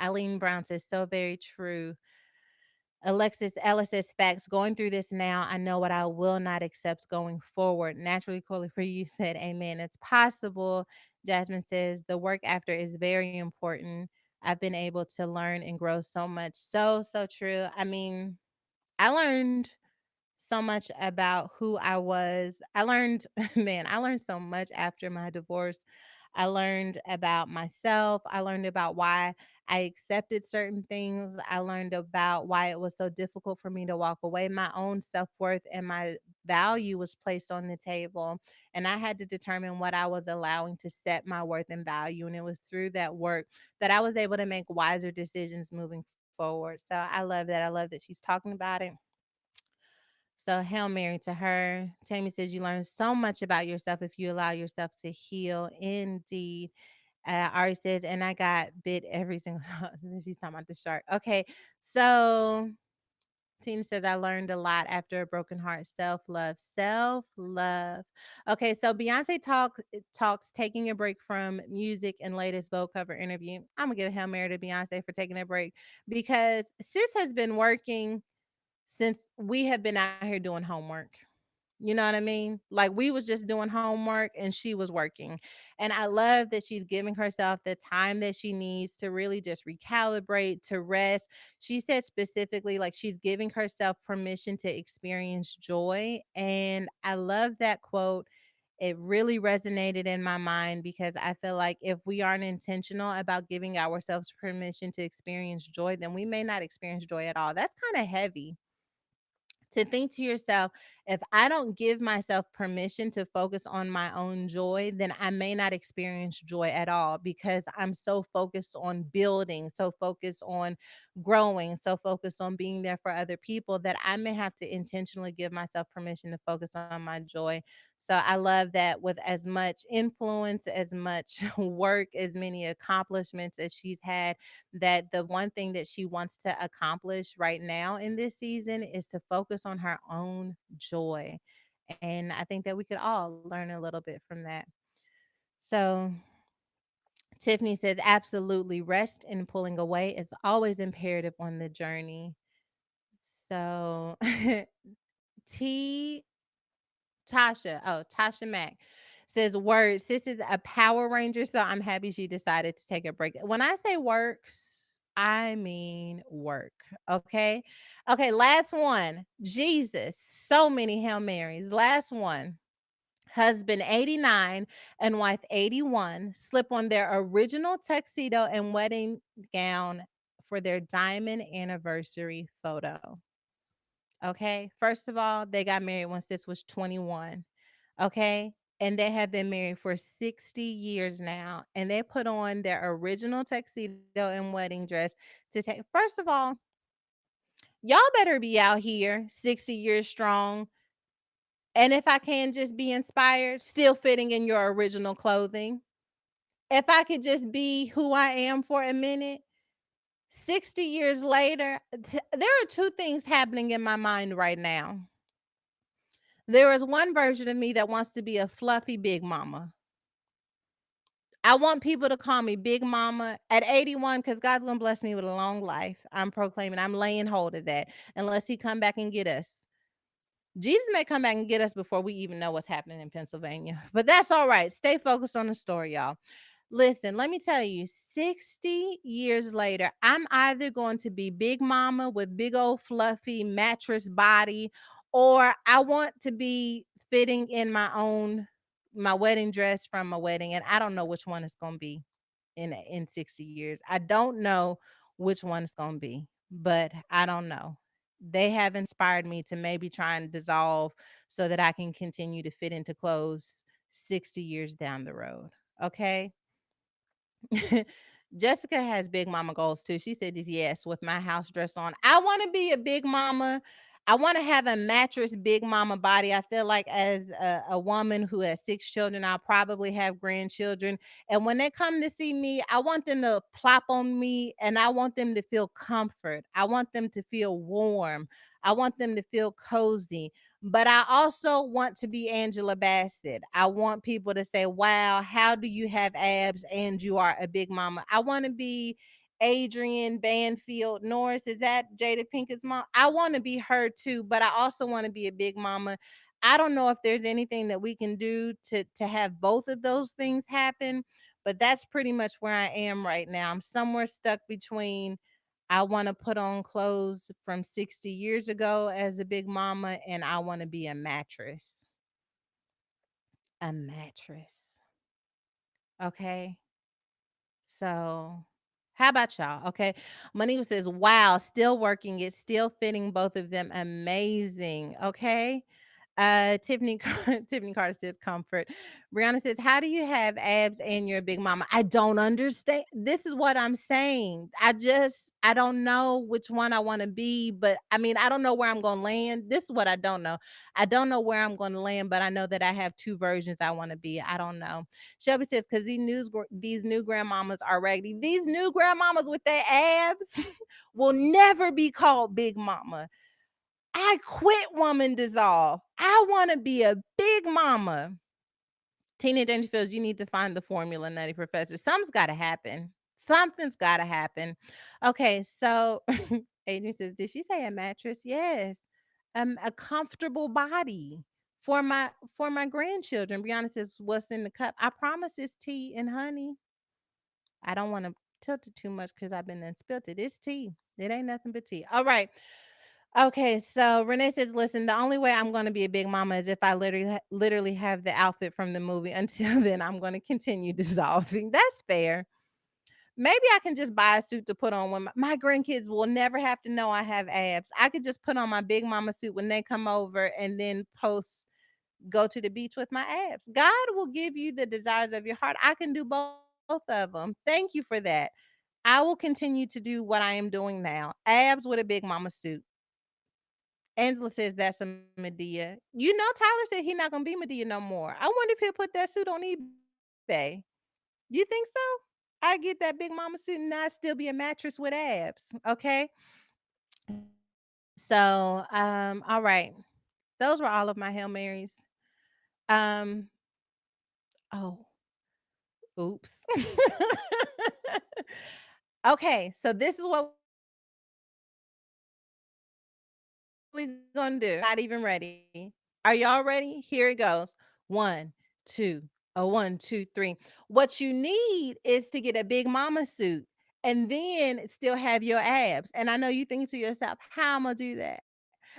Eileen Brown says, so very true. Alexis Ellis says, facts. Going through this now, I know what I will not accept going forward. Naturally, Corley, for you said, amen. It's possible. Jasmine says, the work after is very important. I've been able to learn and grow so much. So true. I mean, I learned so much about who I was. I learned, man, I learned so much after my divorce. I learned about myself. I learned about why I accepted certain things. I learned about why it was so difficult for me to walk away. My own self worth and my value was placed on the table. And I had to determine what I was allowing to set my worth and value. And it was through that work that I was able to make wiser decisions moving forward. So I love that. I love that she's talking about it. So, Hail Mary to her. Tammy says, you learn so much about yourself if you allow yourself to heal. Indeed. Ari says, and I got bit every single time. She's talking about the shark. Okay, so Tina says, I learned a lot after a broken heart. Self love. Self love. Okay, so Beyonce talks taking a break from music in latest Vogue cover interview. I'm going to give a Hail Mary to Beyonce for taking a break because sis has been working since we have been out here doing homework. You know what I mean? Like we was just doing homework and she was working. And I love that she's giving herself the time that she needs to really just recalibrate, to rest. She said specifically like she's giving herself permission to experience joy. And I love that quote. It really resonated in my mind because I feel like if we aren't intentional about giving ourselves permission to experience joy, then we may not experience joy at all. That's kind of heavy to think to yourself, if I don't give myself permission to focus on my own joy, then I may not experience joy at all because I'm so focused on building, so focused on growing, so focused on being there for other people that I may have to intentionally give myself permission to focus on my joy. So I love that with as much influence, as much work, as many accomplishments as she's had, that the one thing that she wants to accomplish right now in this season is to focus on her own joy. And I think that we could all learn a little bit from that. So Tiffany says, absolutely, rest and pulling away is always imperative on the journey. So T Tasha Mack says, word, sis is a Power Ranger, so I'm happy she decided to take a break. When I say works, I mean work. Okay. Okay. Last one. Jesus. So many Hail Marys. Last one. Husband 89 and wife 81 slip on their original tuxedo and wedding gown for their diamond anniversary photo. Okay. First of all, they got married when sis was 21. Okay. And they have been married for 60 years now. And they put on their original tuxedo and wedding dress to take. First of all, y'all better be out here 60 years strong. And if I can just be inspired, still fitting in your original clothing. If I could just be who I am for a minute, 60 years later, there are two things happening in my mind right now. There is one version of me that wants to be a fluffy big mama. I want people to call me Big Mama at 81 because God's gonna bless me with a long life. I'm proclaiming, I'm laying hold of that unless He come back and get us. Jesus may come back and get us before we even know what's happening in Pennsylvania, but that's all right. Stay focused on the story, y'all. Listen, let me tell you, 60 years later, I'm either going to be Big Mama with big old fluffy mattress body, or I want to be fitting in my wedding dress from my wedding. And I don't know which one it's gonna be in 60 years. I don't know which one it's gonna be, but I don't know. They have inspired me to maybe try and dissolve so that I can continue to fit into clothes 60 years down the road. Okay. Jessica has big mama goals too. She said this, yes, with my house dress on. I want to be a big mama. I want to have a mattress big mama body. I feel like as a woman who has 6 children, I'll probably have grandchildren. And when they come to see me, I want them to plop on me and I want them to feel comfort. I want them to feel warm. I want them to feel cozy. But I also want to be Angela Bassett. I want people to say, wow, how do you have abs and you are a big mama? I want to be Adrienne Banfield Norris. Is that Jada Pinkett's mom? I want to be her too, but I also want to be a big mama. I don't know if there's anything that we can do to have both of those things happen, but that's pretty much where I am right now. I'm somewhere stuck between I want to put on clothes from 60 years ago as a big mama, and I want to be a mattress. A mattress. Okay. So, how about y'all? Okay. Monica says, wow, still working it, still fitting both of them. Amazing. Okay. Tiffany Carter says comfort. Brianna says, "How do you have abs and you're a big mama?" I don't understand. This is what I'm saying. I don't know which one I want to be, but I mean, I don't know where I'm going to land. This is what I don't know. I don't know where I'm going to land, but I know that I have two versions I want to be. I don't know. Shelby says, "Because these new grandmamas are raggedy. These new grandmamas with their abs will never be called big mama. I quit woman dissolve. I want to be a big mama." Tina Dangerfield, you need to find the formula, Nutty Professor. Something's got to happen. Something's got to happen. Okay, so Adrian says, "Did she say a mattress?" Yes, a comfortable body for my grandchildren. Brianna says, "What's in the cup?" I promise it's tea and honey. I don't want to tilt it too much because I've been then spilt it. It's tea. It ain't nothing but tea. All right. Okay, so Renee says, "Listen, the only way I'm going to be a big mama is if I literally have the outfit from the movie. Until then, I'm going to continue dissolving." That's fair. Maybe I can just buy a suit to put on when my grandkids will never have to know I have abs. I could just put on my big mama suit when they come over and then post go to the beach with my abs. God will give you the desires of your heart. I can do both of them. Thank you for that. I will continue to do what I am doing now. Abs with a big mama suit. Angela says that's a Medea. You know, Tyler said he's not gonna be Medea no more. I wonder if he'll put that suit on eBay. You think so? I get that big mama suit and I still be a mattress with abs. Okay. So, all right. Those were all of my Hail Marys. Um, oh, oops. Okay, so this is what we're gonna do. Not even ready. Are y'all ready? Here it goes. 1, 2, a 1, 2, 3. What you need is to get a big mama suit and then still have your abs. And I know you think to yourself, how am I do that?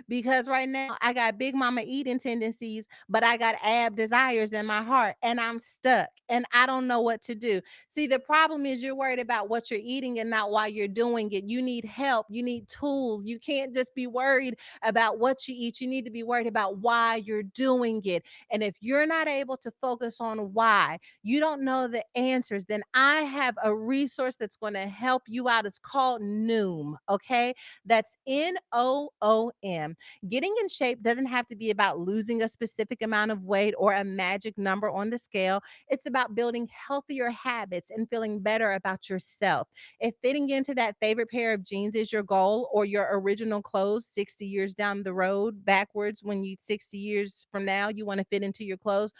Because right now I got big mama eating tendencies, but I got ab desires in my heart and I'm stuck and I don't know what to do. See, the problem is you're worried about what you're eating and not why you're doing it. You need help, you need tools. You can't just be worried about what you eat. You need to be worried about why you're doing it. And if you're not able to focus on why, you don't know the answers, then I have a resource that's going to help you out. It's called Noom, okay? That's Noom. Getting in shape doesn't have to be about losing a specific amount of weight or a magic number on the scale. It's about building healthier habits and feeling better about yourself. If fitting into that favorite pair of jeans is your goal, or your original clothes 60 years down the road, backwards, when you 60 years from now, you want to fit into your clothes,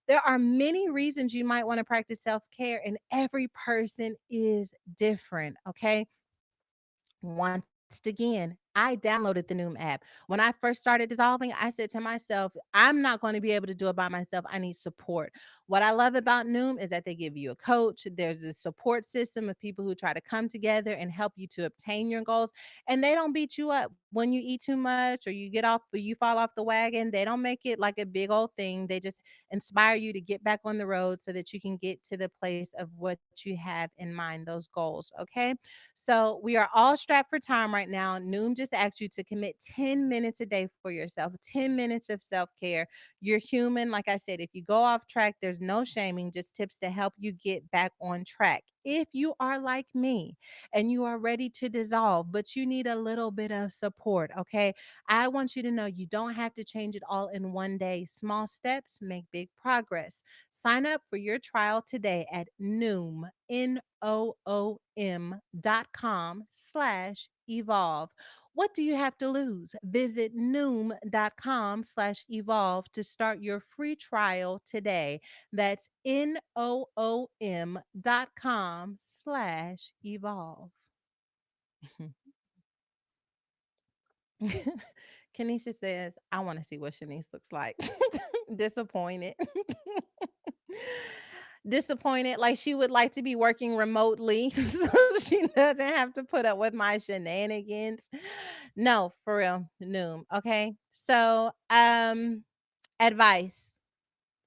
there are many reasons you might want to practice self care, and every person is different. Okay. Once again, I downloaded the Noom app. When I first started dissolving, I said to myself, I'm not going to be able to do it by myself. I need support. What I love about Noom is that they give you a coach. There's a support system of people who try to come together and help you to obtain your goals. And they don't beat you up when you eat too much or you get off or you fall off the wagon. They don't make it like a big old thing. They just inspire you to get back on the road so that you can get to the place of what you have in mind, those goals. Okay. So we are all strapped for time right now. Noom just asked you to commit 10 minutes a day for yourself, 10 minutes of self care. You're human. Like I said, if you go off track, there's no shaming, just tips to help you get back on track. If you are like me and you are ready to dissolve, but you need a little bit of support, okay? I want you to know you don't have to change it all in one day. Small steps make big progress. Sign up for your trial today at Noom, Noom.com/evolve. What do you have to lose? Visit Noom.com/evolve to start your free trial today. That's Noom.com/evolve. Kanisha says, I want to see what Shanice looks like. Disappointed. Disappointed. Like she would like to be working remotely so she doesn't have to put up with my shenanigans. No, for real. Noom. Okay. So, advice.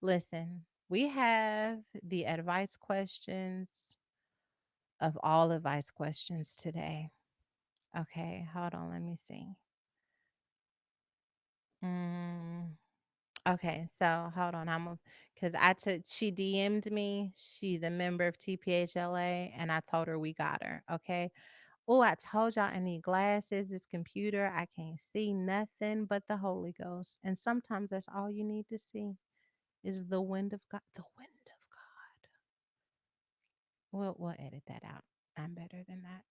Listen, we have the advice questions of all advice questions today. Okay, hold on. Let me see. Mm. Okay, so hold on. Because I took she DM'd me. She's a member of TPHLA, and I told her we got her. Okay. Oh, I told y'all I need glasses. This computer, I can't see nothing but the Holy Ghost. And sometimes that's all you need to see is the wind of God. The wind of God. We'll edit that out. I'm better than that.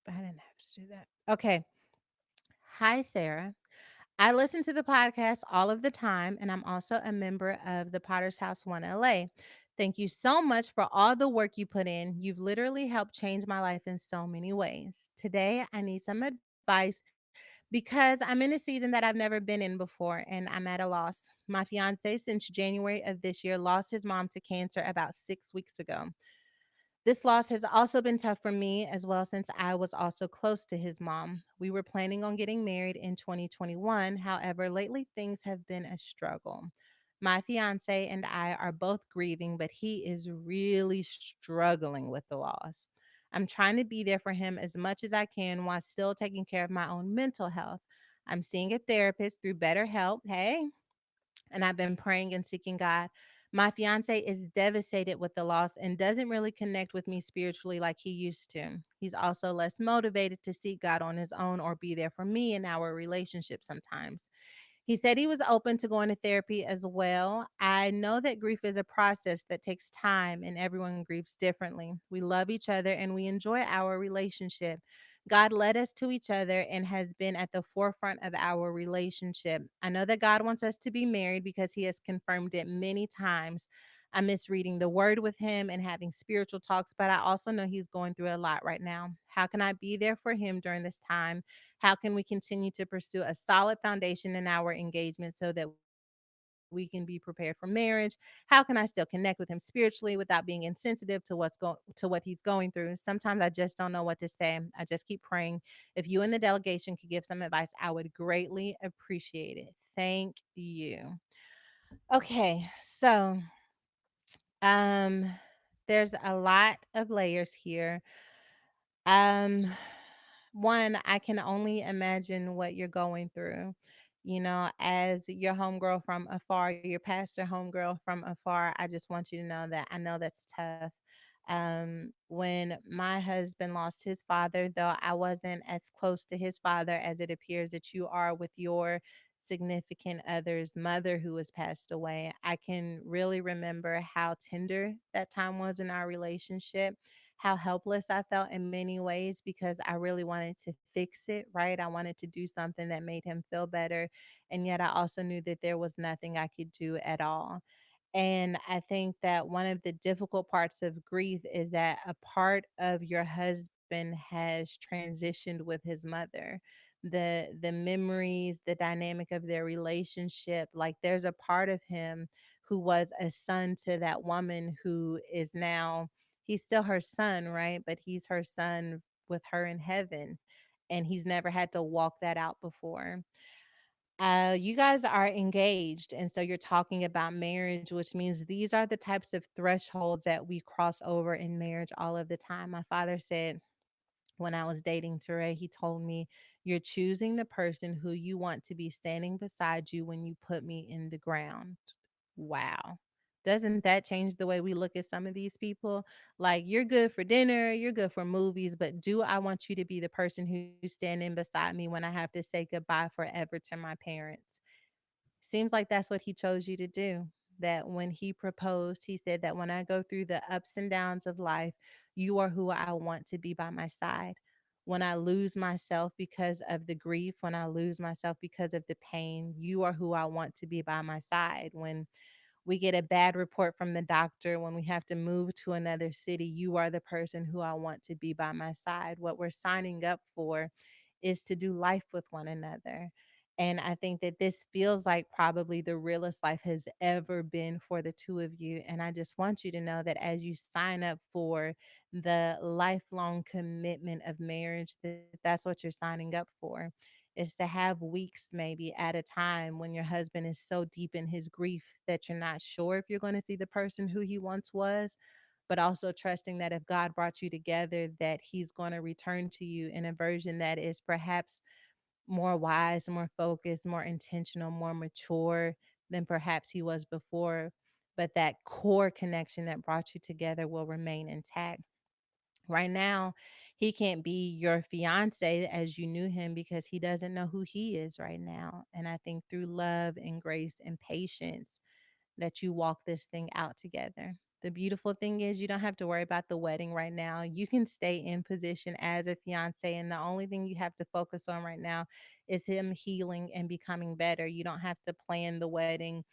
I didn't have to do that. Okay. Hi, Sarah. I listen to the podcast all of the time, and I'm also a member of the Potter's House 1 LA. Thank you so much for all the work you put in. You've literally helped change my life in so many ways. Today, I need some advice because I'm in a season that I've never been in before and I'm at a loss. My fiance, since January of this year, lost his mom to cancer about 6 weeks ago. This loss has also been tough for me as well since I was also close to his mom. We were planning on getting married in 2021. However, lately things have been a struggle. My fiance and I are both grieving, but he is really struggling with the loss. I'm trying to be there for him as much as I can while still taking care of my own mental health. I'm seeing a therapist through BetterHelp. Hey, and I've been praying and seeking God. My fiance is devastated with the loss and doesn't really connect with me spiritually like he used to. He's also less motivated to seek God on his own or be there for me in our relationship sometimes. He said he was open to going to therapy as well. I know that grief is a process that takes time and everyone grieves differently. We love each other and we enjoy our relationship. God led us to each other and has been at the forefront of our relationship. I know that God wants us to be married because he has confirmed it many times. I miss reading the word with him and having spiritual talks, but I also know he's going through a lot right now. How can I be there for him during this time? How can we continue to pursue a solid foundation in our engagement so that we can be prepared for marriage? How can I still connect with him spiritually without being insensitive to what he's going through? Sometimes I just don't know what to say. I just keep praying. If you and the delegation could give some advice, I would greatly appreciate it. Thank you. Okay, so um there's a lot of layers here. Um, one, I can only imagine what you're going through. You know, as your homegirl from afar, your pastor homegirl from afar, I just want you to know that I know that's tough. When my husband lost his father, though I wasn't as close to his father as it appears that you are with your significant other's mother who has passed away, I can really remember how tender that time was in our relationship, how helpless I felt in many ways because I really wanted to fix it, right? I wanted to do something that made him feel better. And yet I also knew that there was nothing I could do at all. And I think that one of the difficult parts of grief is that a part of your husband has transitioned with his mother. The memories, the dynamic of their relationship, like there's a part of him who was a son to that woman who is now, he's still her son, right? But he's her son with her in heaven. And he's never had to walk that out before. You guys are engaged. And so you're talking about marriage, which means these are the types of thresholds that we cross over in marriage all of the time. My father said, when I was dating Teray, he told me, "You're choosing the person who you want to be standing beside you when you put me in the ground." Wow. Doesn't that change the way we look at some of these people? Like, you're good for dinner, you're good for movies, but do I want you to be the person who's standing beside me when I have to say goodbye forever to my parents? Seems like that's what he chose you to do. That when he proposed, he said that when I go through the ups and downs of life, you are who I want to be by my side. When I lose myself because of the grief, when I lose myself because of the pain, you are who I want to be by my side. When we get a bad report from the doctor, when we have to move to another city, you are the person who I want to be by my side. What we're signing up for is to do life with one another. And I think that this feels like probably the realest life has ever been for the two of you. And I just want you to know that as you sign up for the lifelong commitment of marriage, that that's what you're signing up for, is to have weeks maybe at a time when your husband is so deep in his grief that you're not sure if you're going to see the person who he once was, but also trusting that if God brought you together, that he's going to return to you in a version that is perhaps more wise, more focused, more intentional, more mature than perhaps he was before, but that core connection that brought you together will remain intact. Right now, he can't be your fiance as you knew him because he doesn't know who he is right now. And I think through love and grace and patience that you walk this thing out together. The beautiful thing is you don't have to worry about the wedding right now. You can stay in position as a fiance, and the only thing you have to focus on right now is him healing and becoming better. You don't have to plan the wedding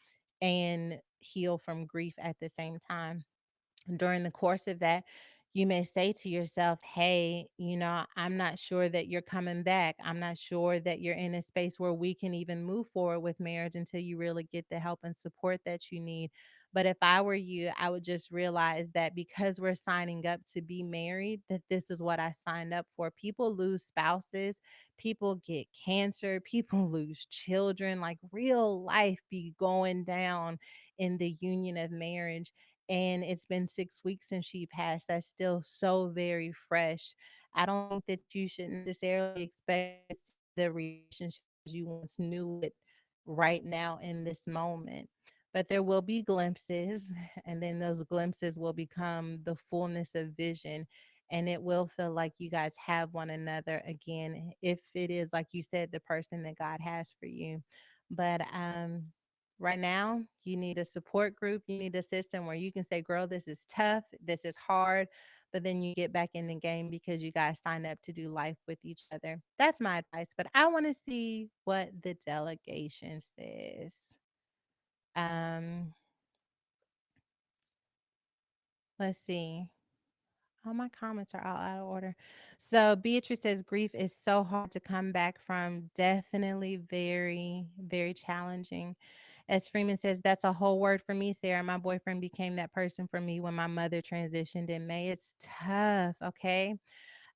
and heal from grief at the same time. During the course of that, you may say to yourself, hey, I'm not sure that you're coming back. I'm not sure that you're in a space where we can even move forward with marriage until you really get the help and support that you need. But if I were you, I would just realize that because we're signing up to be married, that this is what I signed up for. People lose spouses, people get cancer, people lose children, like real life be going down in the union of marriage. And it's been 6 weeks since she passed. That's still so very fresh. I don't think that you should necessarily expect to see the relationship as you once knew it right now in this moment. But there will be glimpses, and then those glimpses will become the fullness of vision. And it will feel like you guys have one another again, if it is, like you said, the person that God has for you. But right now, you need a support group. You need a system where you can say, girl, this is tough. This is hard. But then you get back in the game because you guys signed up to do life with each other. That's my advice. But I want to see what the delegation says. Um, let's see. All my comments are all out of order. So Beatrice says grief is so hard to come back from. Definitely very, very challenging. As Freeman says, that's a whole word for me, Sarah. My boyfriend became that person for me when my mother transitioned in May. It's tough, okay?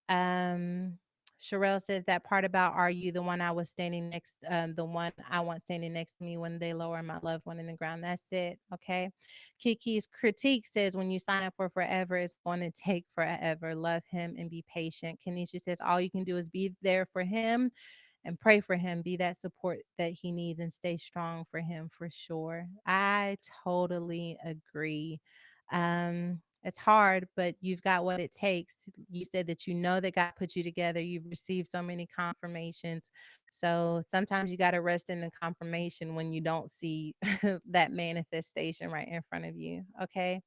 Um, Sherelle says that part about are you the one I was standing next, the one I want standing next to me when they lower my loved one in the ground. That's it. Okay. Kiki's critique says when you sign up for forever, it's going to take forever. Love him and be patient. Kenisha says all you can do is be there for him and pray for him, be that support that he needs and stay strong for him for sure. I totally agree. It's hard, but you've got what it takes. You said that you know that God put you together. You've received so many confirmations. So sometimes you got to rest in the confirmation when you don't see that manifestation right in front of you. Okay.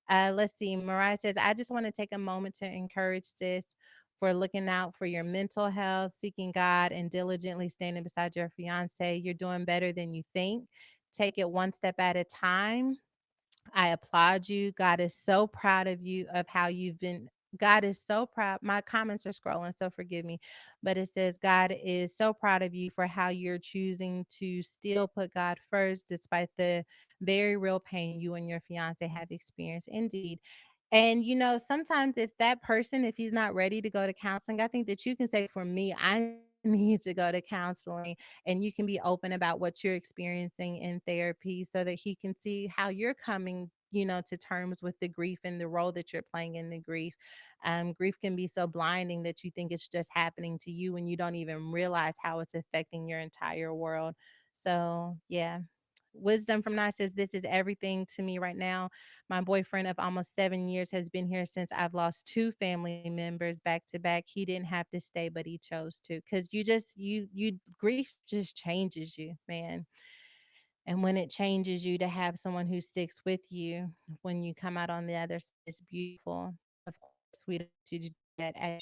Let's see. Mariah says, I just want to take a moment to encourage sis for looking out for your mental health, seeking God, and diligently standing beside your fiance. You're doing better than you think. Take it one step at a time. I applaud you. God is so proud of you, of how you've been. God is so proud. My comments are scrolling, so forgive me. But it says, God is so proud of you for how you're choosing to still put God first, despite the very real pain you and your fiance have experienced. Indeed. And sometimes if that person, if he's not ready to go to counseling, I think that you can say, for me, I need to go to counseling, and you can be open about what you're experiencing in therapy so that he can see how you're coming to terms with the grief and the role that you're playing in the grief. Grief can be so blinding that you think it's just happening to you and you don't even realize how it's affecting your entire world. So yeah. Wisdom from Nice says, this is everything to me right now. My boyfriend of almost 7 years has been here since I've lost two family members back to back. He didn't have to stay, but he chose to. Because grief just changes you, man. And when it changes you, to have someone who sticks with you when you come out on the other side, it's beautiful. Of course, we don't want you to do that at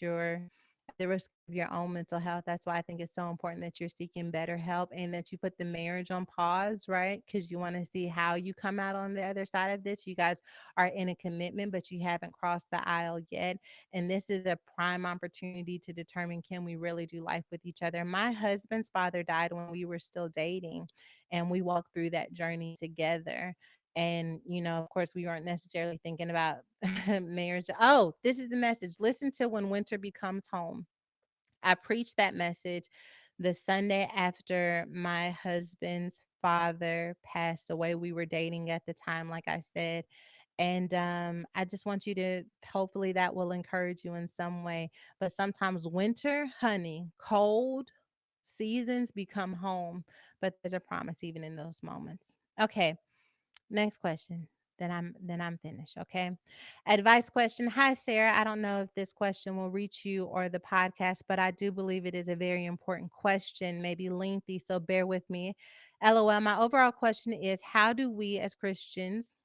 the risk of your own mental health. That's why I think it's so important that you're seeking better help and that you put the marriage on pause, right? Because you want to see how you come out on the other side of this. You guys are in a commitment, but you haven't crossed the aisle yet. And this is a prime opportunity to determine, can we really do life with each other? My husband's father died when we were still dating, and we walked through that journey together. And of course, we weren't necessarily thinking about marriage. Oh, this is the message: listen to When Winter Becomes Home. I preached that message the Sunday after my husband's father passed away. We were dating at the time, like I said. And I just want you to, hopefully that will encourage you in some way. But sometimes winter, honey, cold seasons become home, but there's a promise even in those moments. Okay. Next question. Then I'm finished. Okay. Advice question. Hi Sarah. I don't know if this question will reach you or the podcast, but I do believe it is a very important question, maybe lengthy, so bear with me. LOL. My overall question is, how do we as Christians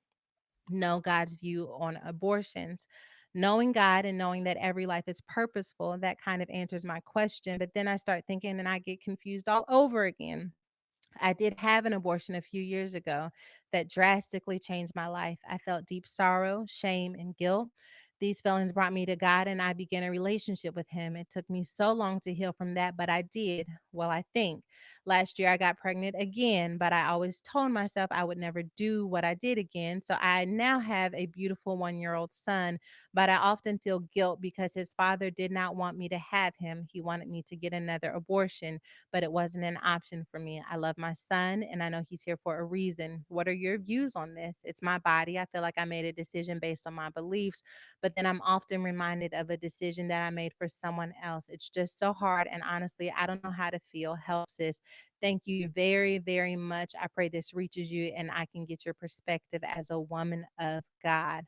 know God's view on abortions? Knowing God and knowing that every life is purposeful, that kind of answers my question. But then I start thinking and I get confused all over again. I did have an abortion a few years ago that drastically changed my life. I felt deep sorrow, shame, and guilt. These feelings brought me to God and I began a relationship with Him. It took me so long to heal from that, but I did. Well, I think. Last year I got pregnant again, but I always told myself I would never do what I did again. So I now have a beautiful 1 year old son, but I often feel guilt because his father did not want me to have him. He wanted me to get another abortion, but it wasn't an option for me. I love my son and I know he's here for a reason. What are your views on this? It's my body. I feel like I made a decision based on my beliefs, but then I'm often reminded of a decision that I made for someone else. It's just so hard. And honestly, I don't know how to feel. Help, sis. Thank you very, very much. I pray this reaches you and I can get your perspective as a woman of God.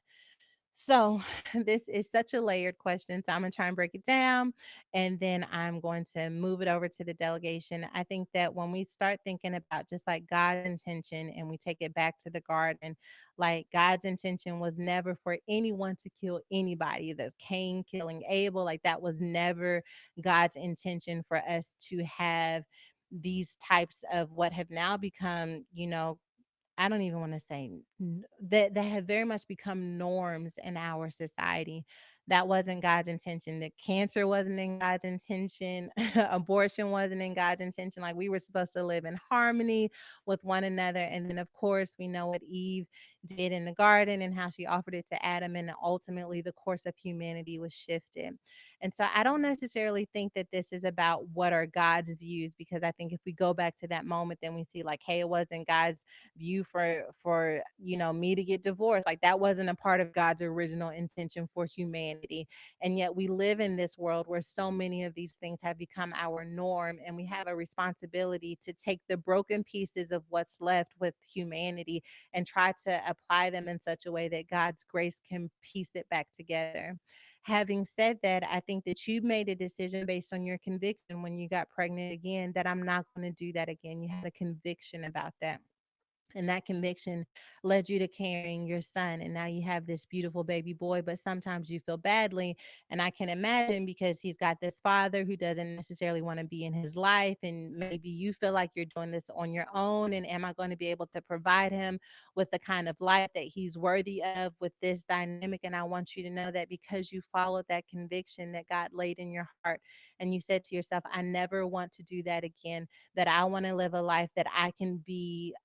So, this is such a layered question. So, I'm going to try and break it down and then I'm going to move it over to the delegation. I think that when we start thinking about just like God's intention and we take it back to the garden, like God's intention was never for anyone to kill anybody. That's Cain killing Abel. Like, that was never God's intention for us to have these types of what have now become, I don't even want to say that have very much become norms in our society. That wasn't God's intention. That cancer wasn't in God's intention. Abortion wasn't in God's intention. Like, we were supposed to live in harmony with one another. And then, of course, we know what Eve did in the garden and how she offered it to Adam. And ultimately, the course of humanity was shifted. And so I don't necessarily think that this is about what are God's views, because I think if we go back to that moment, then we see like, hey, it wasn't God's view for me to get divorced. Like, that wasn't a part of God's original intention for humanity. And yet we live in this world where so many of these things have become our norm, and we have a responsibility to take the broken pieces of what's left with humanity and try to apply them in such a way that God's grace can piece it back together. Having said that, I think that you made a decision based on your conviction when you got pregnant again that I'm not going to do that again. You had a conviction about that. And that conviction led you to carrying your son. And now you have this beautiful baby boy, but sometimes you feel badly. And I can imagine, because he's got this father who doesn't necessarily want to be in his life. And maybe you feel like you're doing this on your own. And am I going to be able to provide him with the kind of life that he's worthy of with this dynamic? And I want you to know that because you followed that conviction that God laid in your heart, and you said to yourself, I never want to do that again, that I want to live a life that I can be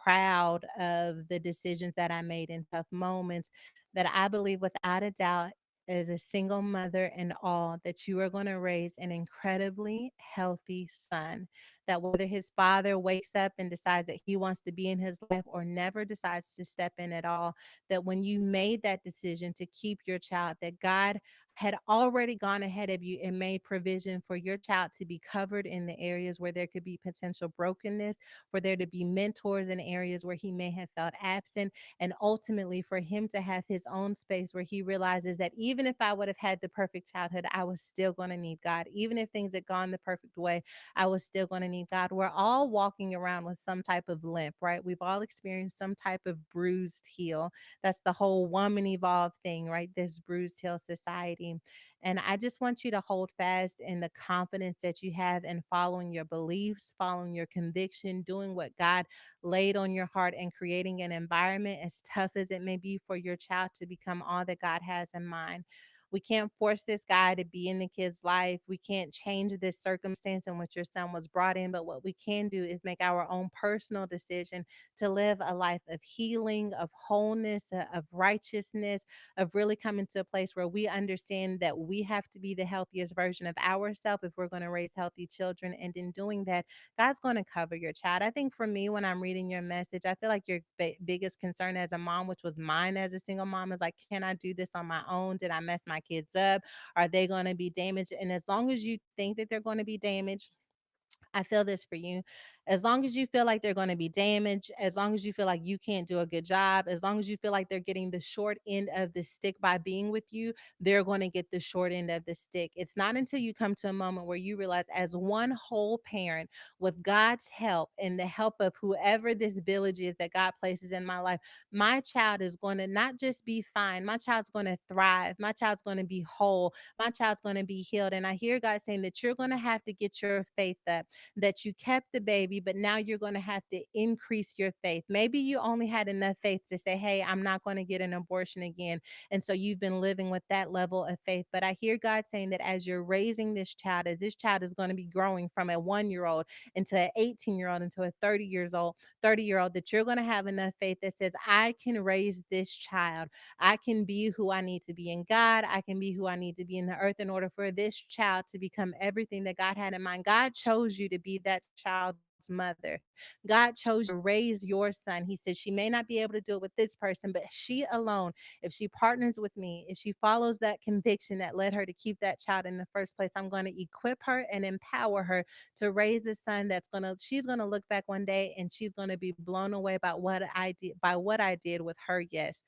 proud of the decisions that I made in tough moments, that I believe without a doubt, as a single mother and all, that you are going to raise an incredibly healthy son. That whether his father wakes up and decides that he wants to be in his life or never decides to step in at all, that when you made that decision to keep your child, that God had already gone ahead of you and made provision for your child to be covered in the areas where there could be potential brokenness, for there to be mentors in areas where he may have felt absent, and ultimately for him to have his own space where he realizes that even if I would have had the perfect childhood, I was still going to need God. Even if things had gone the perfect way, I was still going to need God. We're all walking around with some type of limp, right? We've all experienced some type of bruised heel. That's the whole woman evolved thing, right? This bruised heel society. And I just want you to hold fast in the confidence that you have in following your beliefs, following your conviction, doing what God laid on your heart, and creating an environment, as tough as it may be, for your child to become all that God has in mind. We can't force this guy to be in the kid's life. We can't change this circumstance in which your son was brought in. But what we can do is make our own personal decision to live a life of healing, of wholeness, of righteousness, of really coming to a place where we understand that we have to be the healthiest version of ourselves if we're going to raise healthy children. And in doing that, God's going to cover your child. I think for me, when I'm reading your message, I feel like your biggest concern as a mom, which was mine as a single mom, is like, can I do this on my own? Did I mess my kids up? Are they going to be damaged? And as long as you think that they're going to be damaged, I feel this for you. As long as you feel like they're going to be damaged, as long as you feel like you can't do a good job, as long as you feel like they're getting the short end of the stick by being with you, they're going to get the short end of the stick. It's not until you come to a moment where you realize, as one whole parent, with God's help and the help of whoever this village is that God places in my life, my child is going to not just be fine, my child's going to thrive, my child's going to be whole, my child's going to be healed. And I hear God saying that you're going to have to get your faith up, that you kept the baby, but now you're going to have to increase your faith. Maybe you only had enough faith to say, hey, I'm not going to get an abortion again. And so you've been living with that level of faith. But I hear God saying that as you're raising this child, as this child is going to be growing from a 1 year old into an 18-year old into a 30-year old, that you're going to have enough faith that says, I can raise this child. I can be who I need to be in God. I can be who I need to be in the earth in order for this child to become everything that God had in mind. God chose you to be that child's mother. God chose you to raise your son. He said, she may not be able to do it with this person, but she alone, if she partners with me, if she follows that conviction that led her to keep that child in the first place, I'm going to equip her and empower her to raise a son she's gonna look back one day and she's gonna be blown away by what I did with her. Yes.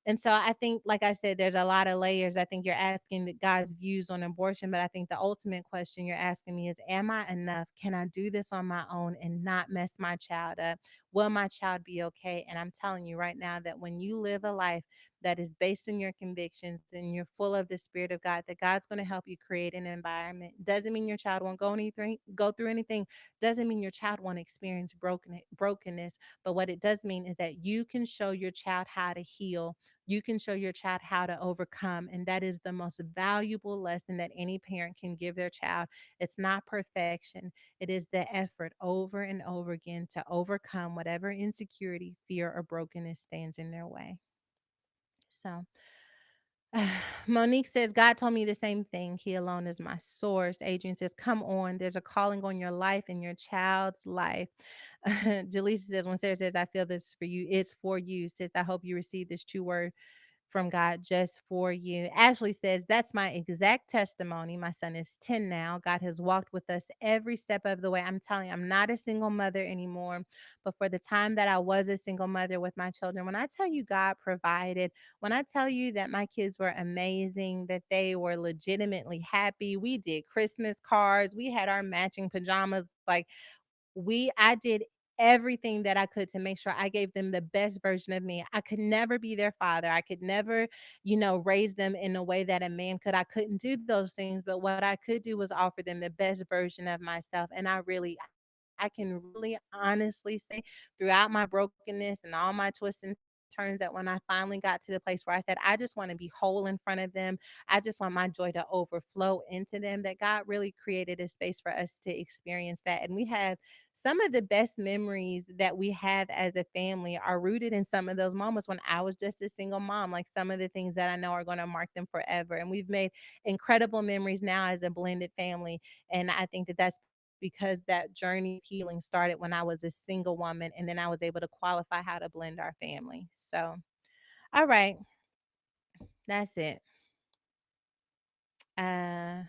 And so I think, like I said, there's a lot of layers. I think you're asking God's views on abortion, but I think the ultimate question you're asking me is, am I enough? Can I do this on my own and not mess my child up? Will my child be okay? And I'm telling you right now that when you live a life that is based on your convictions and you're full of the Spirit of God, that God's going to help you create an environment. Doesn't mean your child won't go through anything. Doesn't mean your child won't experience brokenness. But what it does mean is that you can show your child how to heal, you can show your child how to overcome. And that is the most valuable lesson that any parent can give their child. It's not perfection, it is the effort over and over again to overcome whatever insecurity, fear, or brokenness stands in their way. So, Monique says, God told me the same thing. He alone is my source. Adrian says, come on. There's a calling on your life and your child's life. Jaleesa says, when Sarah says, I feel this for you, it's for you. Says, I hope you receive this true word from God just for you. Ashley says, that's my exact testimony. My son is 10 now. God has walked with us every step of the way. I'm telling you, I'm not a single mother anymore. But for the time that I was a single mother with my children, when I tell you God provided, when I tell you that my kids were amazing, that they were legitimately happy, we did Christmas cards, we had our matching pajamas. Like, I did everything that I could to make sure I gave them the best version of me. I could never be their father. I could never, raise them in a way that a man could. I couldn't do those things, but what I could do was offer them the best version of myself. And I can really honestly say, throughout my brokenness and all my twists and turns, that when I finally got to the place where I said, I just want to be whole in front of them, I just want my joy to overflow into them, that God really created a space for us to experience that. And we have some of the best memories that we have as a family are rooted in some of those moments when I was just a single mom, like some of the things that I know are going to mark them forever. And we've made incredible memories now as a blended family. And I think that that's because that journey of healing started when I was a single woman, and then I was able to qualify how to blend our family. So, all right, that's it. Uh,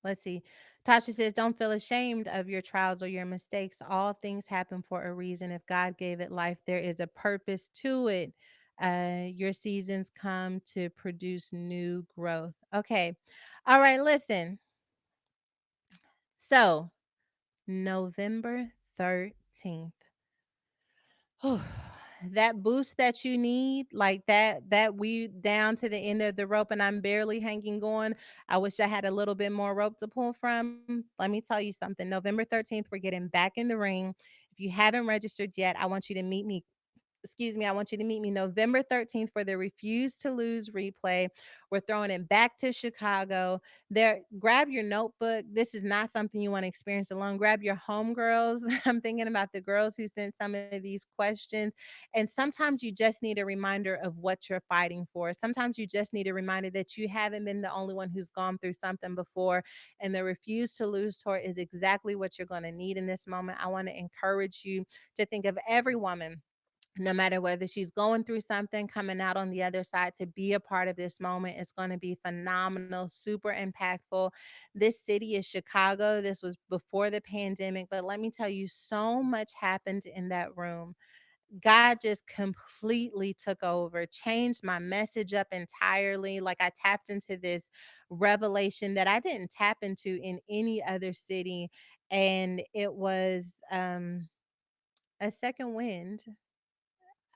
Let's see. Tasha says, don't feel ashamed of your trials or your mistakes. All things happen for a reason. If God gave it life, there is a purpose to it. Your seasons come to produce new growth. Okay. All right. Listen. So, November 13th. Whew, that boost that you need, like that we down to the end of the rope and I'm barely hanging on. I wish I had a little bit more rope to pull from. Let me tell you something. November 13th, we're getting back in the ring. If you haven't registered yet, I want you to meet me, I want you to meet me November 13th for the Refuse to Lose replay. We're throwing it back to Chicago. There, grab your notebook. This is not something you want to experience alone. Grab your homegirls. I'm thinking about the girls who sent some of these questions. And sometimes you just need a reminder of what you're fighting for. Sometimes you just need a reminder that you haven't been the only one who's gone through something before. And the Refuse to Lose tour is exactly what you're going to need in this moment. I want to encourage you to think of every woman No matter whether she's going through something, coming out on the other side, to be a part of this moment is going to be phenomenal, super impactful. This city is Chicago. This was before the pandemic, but let me tell you, so much happened in that room. God just completely took over, changed my message up entirely. Like, I tapped into this revelation that I didn't tap into in any other city. And it was a second wind.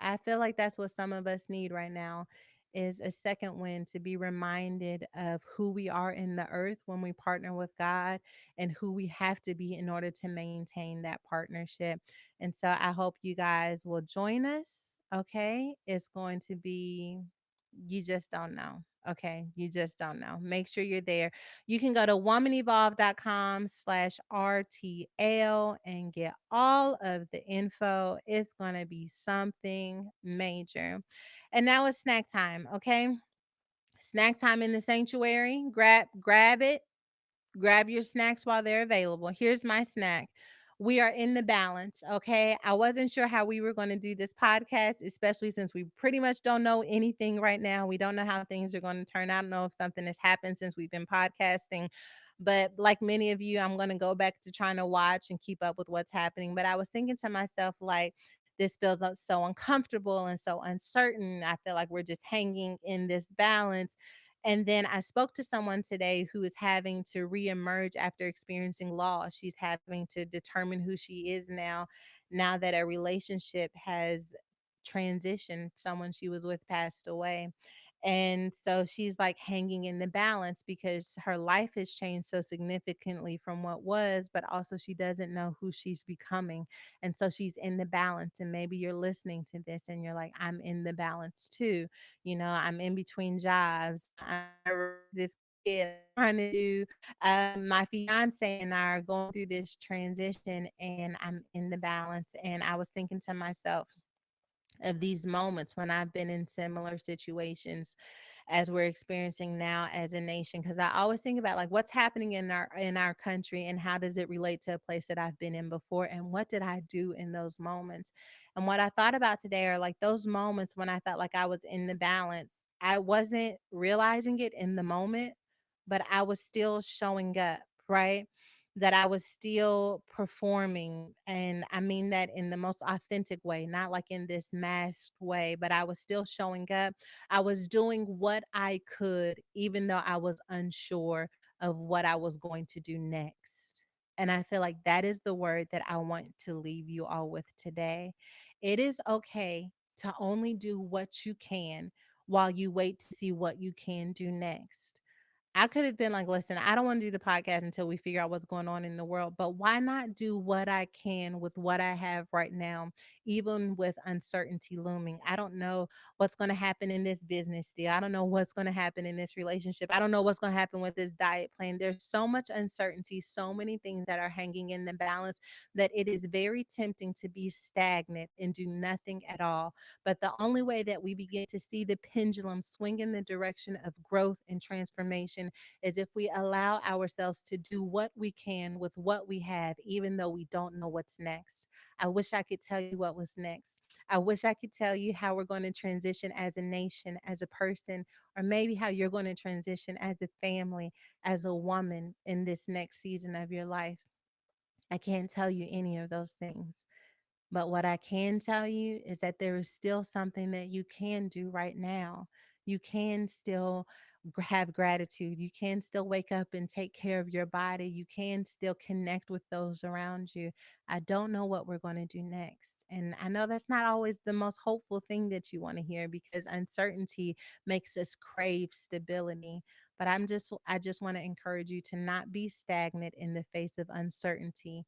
I feel like that's what some of us need right now, is a second wind, to be reminded of who we are in the earth when we partner with God, and who we have to be in order to maintain that partnership. And so I hope you guys will join us. Okay. It's going to be, you just don't know. Okay. You just don't know. Make sure you're there. You can go to womanevolve.com/RTL and get all of the info. It's going to be something major. And now it's snack time. Okay. Snack time in the sanctuary. Grab it. Grab your snacks while they're available. Here's my snack. We are in the balance, okay? I wasn't sure how we were going to do this podcast, especially since we pretty much don't know anything right now. We don't know how things are going to turn out. I don't know if something has happened since we've been podcasting. But like many of you, I'm going to go back to trying to watch and keep up with what's happening. But I was thinking to myself, like, this feels so uncomfortable and so uncertain. I feel like we're just hanging in this balance. And then I spoke to someone today who is having to reemerge after experiencing loss. She's having to determine who she is now, now that a relationship has transitioned. Someone she was with passed away. And so she's like hanging in the balance because her life has changed so significantly from what was, but also she doesn't know who she's becoming. And so she's in the balance. And maybe you're listening to this and you're like, I'm in the balance too. I'm in between jobs. I'm trying to raise this kid. I'm trying to do, my fiance and I are going through this transition, and I'm in the balance. And I was thinking to myself of these moments when I've been in similar situations as we're experiencing now as a nation, because I always think about like what's happening in our country, and how does it relate to a place that I've been in before, and what did I do in those moments. And what I thought about today are like those moments when I felt like I was in the balance. I wasn't realizing it in the moment, but I was still showing up, right? That I was still performing. And I mean that in the most authentic way, not like in this masked way, but I was still showing up. I was doing what I could, even though I was unsure of what I was going to do next. And I feel like that is the word that I want to leave you all with today. It is okay to only do what you can while you wait to see what you can do next. I could have been like, listen, I don't want to do the podcast until we figure out what's going on in the world. But why not do what I can with what I have right now, even with uncertainty looming? I don't know what's going to happen in this business deal. I don't know what's going to happen in this relationship. I don't know what's going to happen with this diet plan. There's so much uncertainty, so many things that are hanging in the balance, that it is very tempting to be stagnant and do nothing at all. But the only way that we begin to see the pendulum swing in the direction of growth and transformation is if we allow ourselves to do what we can with what we have, even though we don't know what's next. I wish I could tell you what was next. I wish I could tell you how we're going to transition as a nation, as a person, or maybe how you're going to transition as a family, as a woman in this next season of your life. I can't tell you any of those things. But what I can tell you is that there is still something that you can do right now. You can still have gratitude. You can still wake up and take care of your body. You can still connect with those around you. I don't know what we're going to do next. And I know that's not always the most hopeful thing that you want to hear, because uncertainty makes us crave stability. But I just want to encourage you to not be stagnant in the face of uncertainty.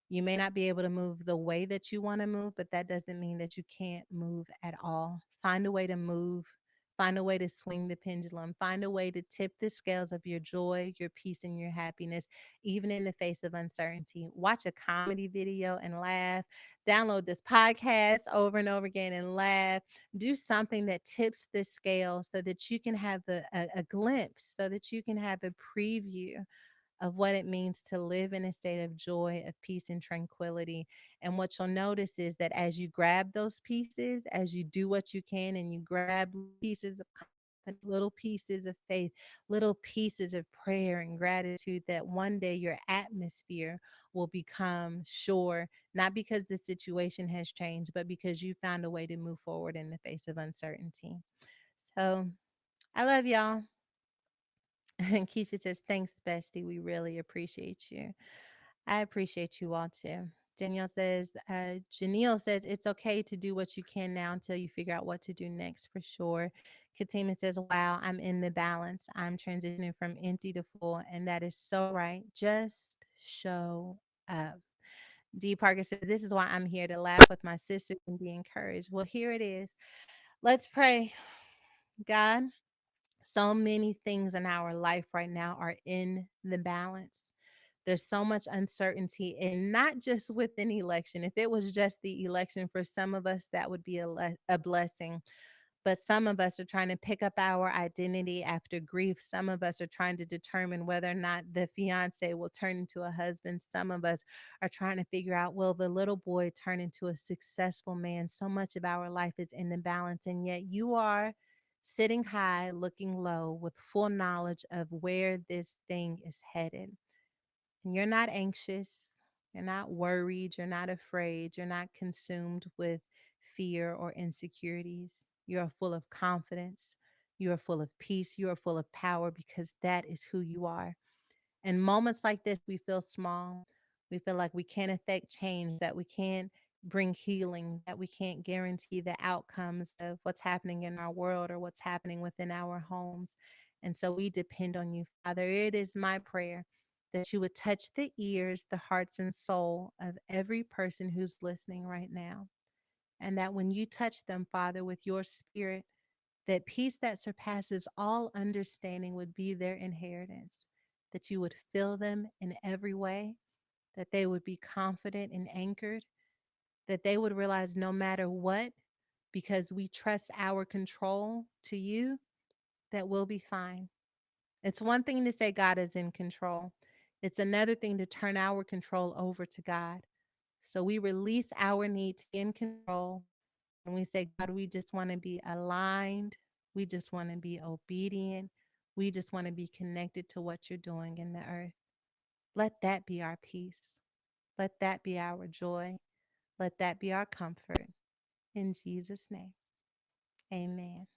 You may not be able to move the way that you want to move, but that doesn't mean that you can't move at all. Find a way to move. Find a way to swing the pendulum. Find a way to tip the scales of your joy, your peace, and your happiness, even in the face of uncertainty. Watch a comedy video and laugh. Download this podcast over and over again and laugh. Do something that tips the scale so that you can have a glimpse, so that you can have a preview of what it means to live in a state of joy, of peace, and tranquility. And what you'll notice is that as you grab those pieces, as you do what you can and you grab pieces of confidence, little pieces of faith, little pieces of prayer and gratitude, that one day your atmosphere will become sure, not because the situation has changed, but because you found a way to move forward in the face of uncertainty. So I love y'all. And Keisha says, thanks, bestie. We really appreciate you. I appreciate you all too. Janelle says, it's okay to do what you can now until you figure out what to do next for sure. Katima says, wow, I'm in the balance. I'm transitioning from empty to full. And that is so right. Just show up. D. Parker said, this is why I'm here to laugh with my sisters and be encouraged. Well, here it is. Let's pray. God, so many things in our life right now are in the balance. There's so much uncertainty, and not just with an election. If it was just the election, for some of us, that would be a blessing. But some of us are trying to pick up our identity after grief. Some of us are trying to determine whether or not the fiance will turn into a husband. Some of us are trying to figure out, will the little boy turn into a successful man? So much of our life is in the balance. And yet you are sitting high, looking low, with full knowledge of where this thing is headed. And you're not anxious, you're not worried, you're not afraid, you're not consumed with fear or insecurities. You are full of confidence, you are full of peace, you are full of power, because that is who you are. In moments like this, we feel small. We feel like we can't affect change, that we can't bring healing, that we can't guarantee the outcomes of what's happening in our world or what's happening within our homes. And so we depend on you, Father. It is my prayer that you would touch the ears, the hearts, and soul of every person who's listening right now. And that when you touch them, Father, with your spirit, that peace that surpasses all understanding would be their inheritance, that you would fill them in every way, that they would be confident and anchored, that they would realize no matter what, because we trust our control to you, that we'll be fine. It's one thing to say God is in control, it's another thing to turn our control over to God. So we release our need to be in control. And we say, God, we just want to be aligned. We just want to be obedient. We just want to be connected to what you're doing in the earth. Let that be our peace. Let that be our joy. Let that be our comfort. In Jesus' name, amen.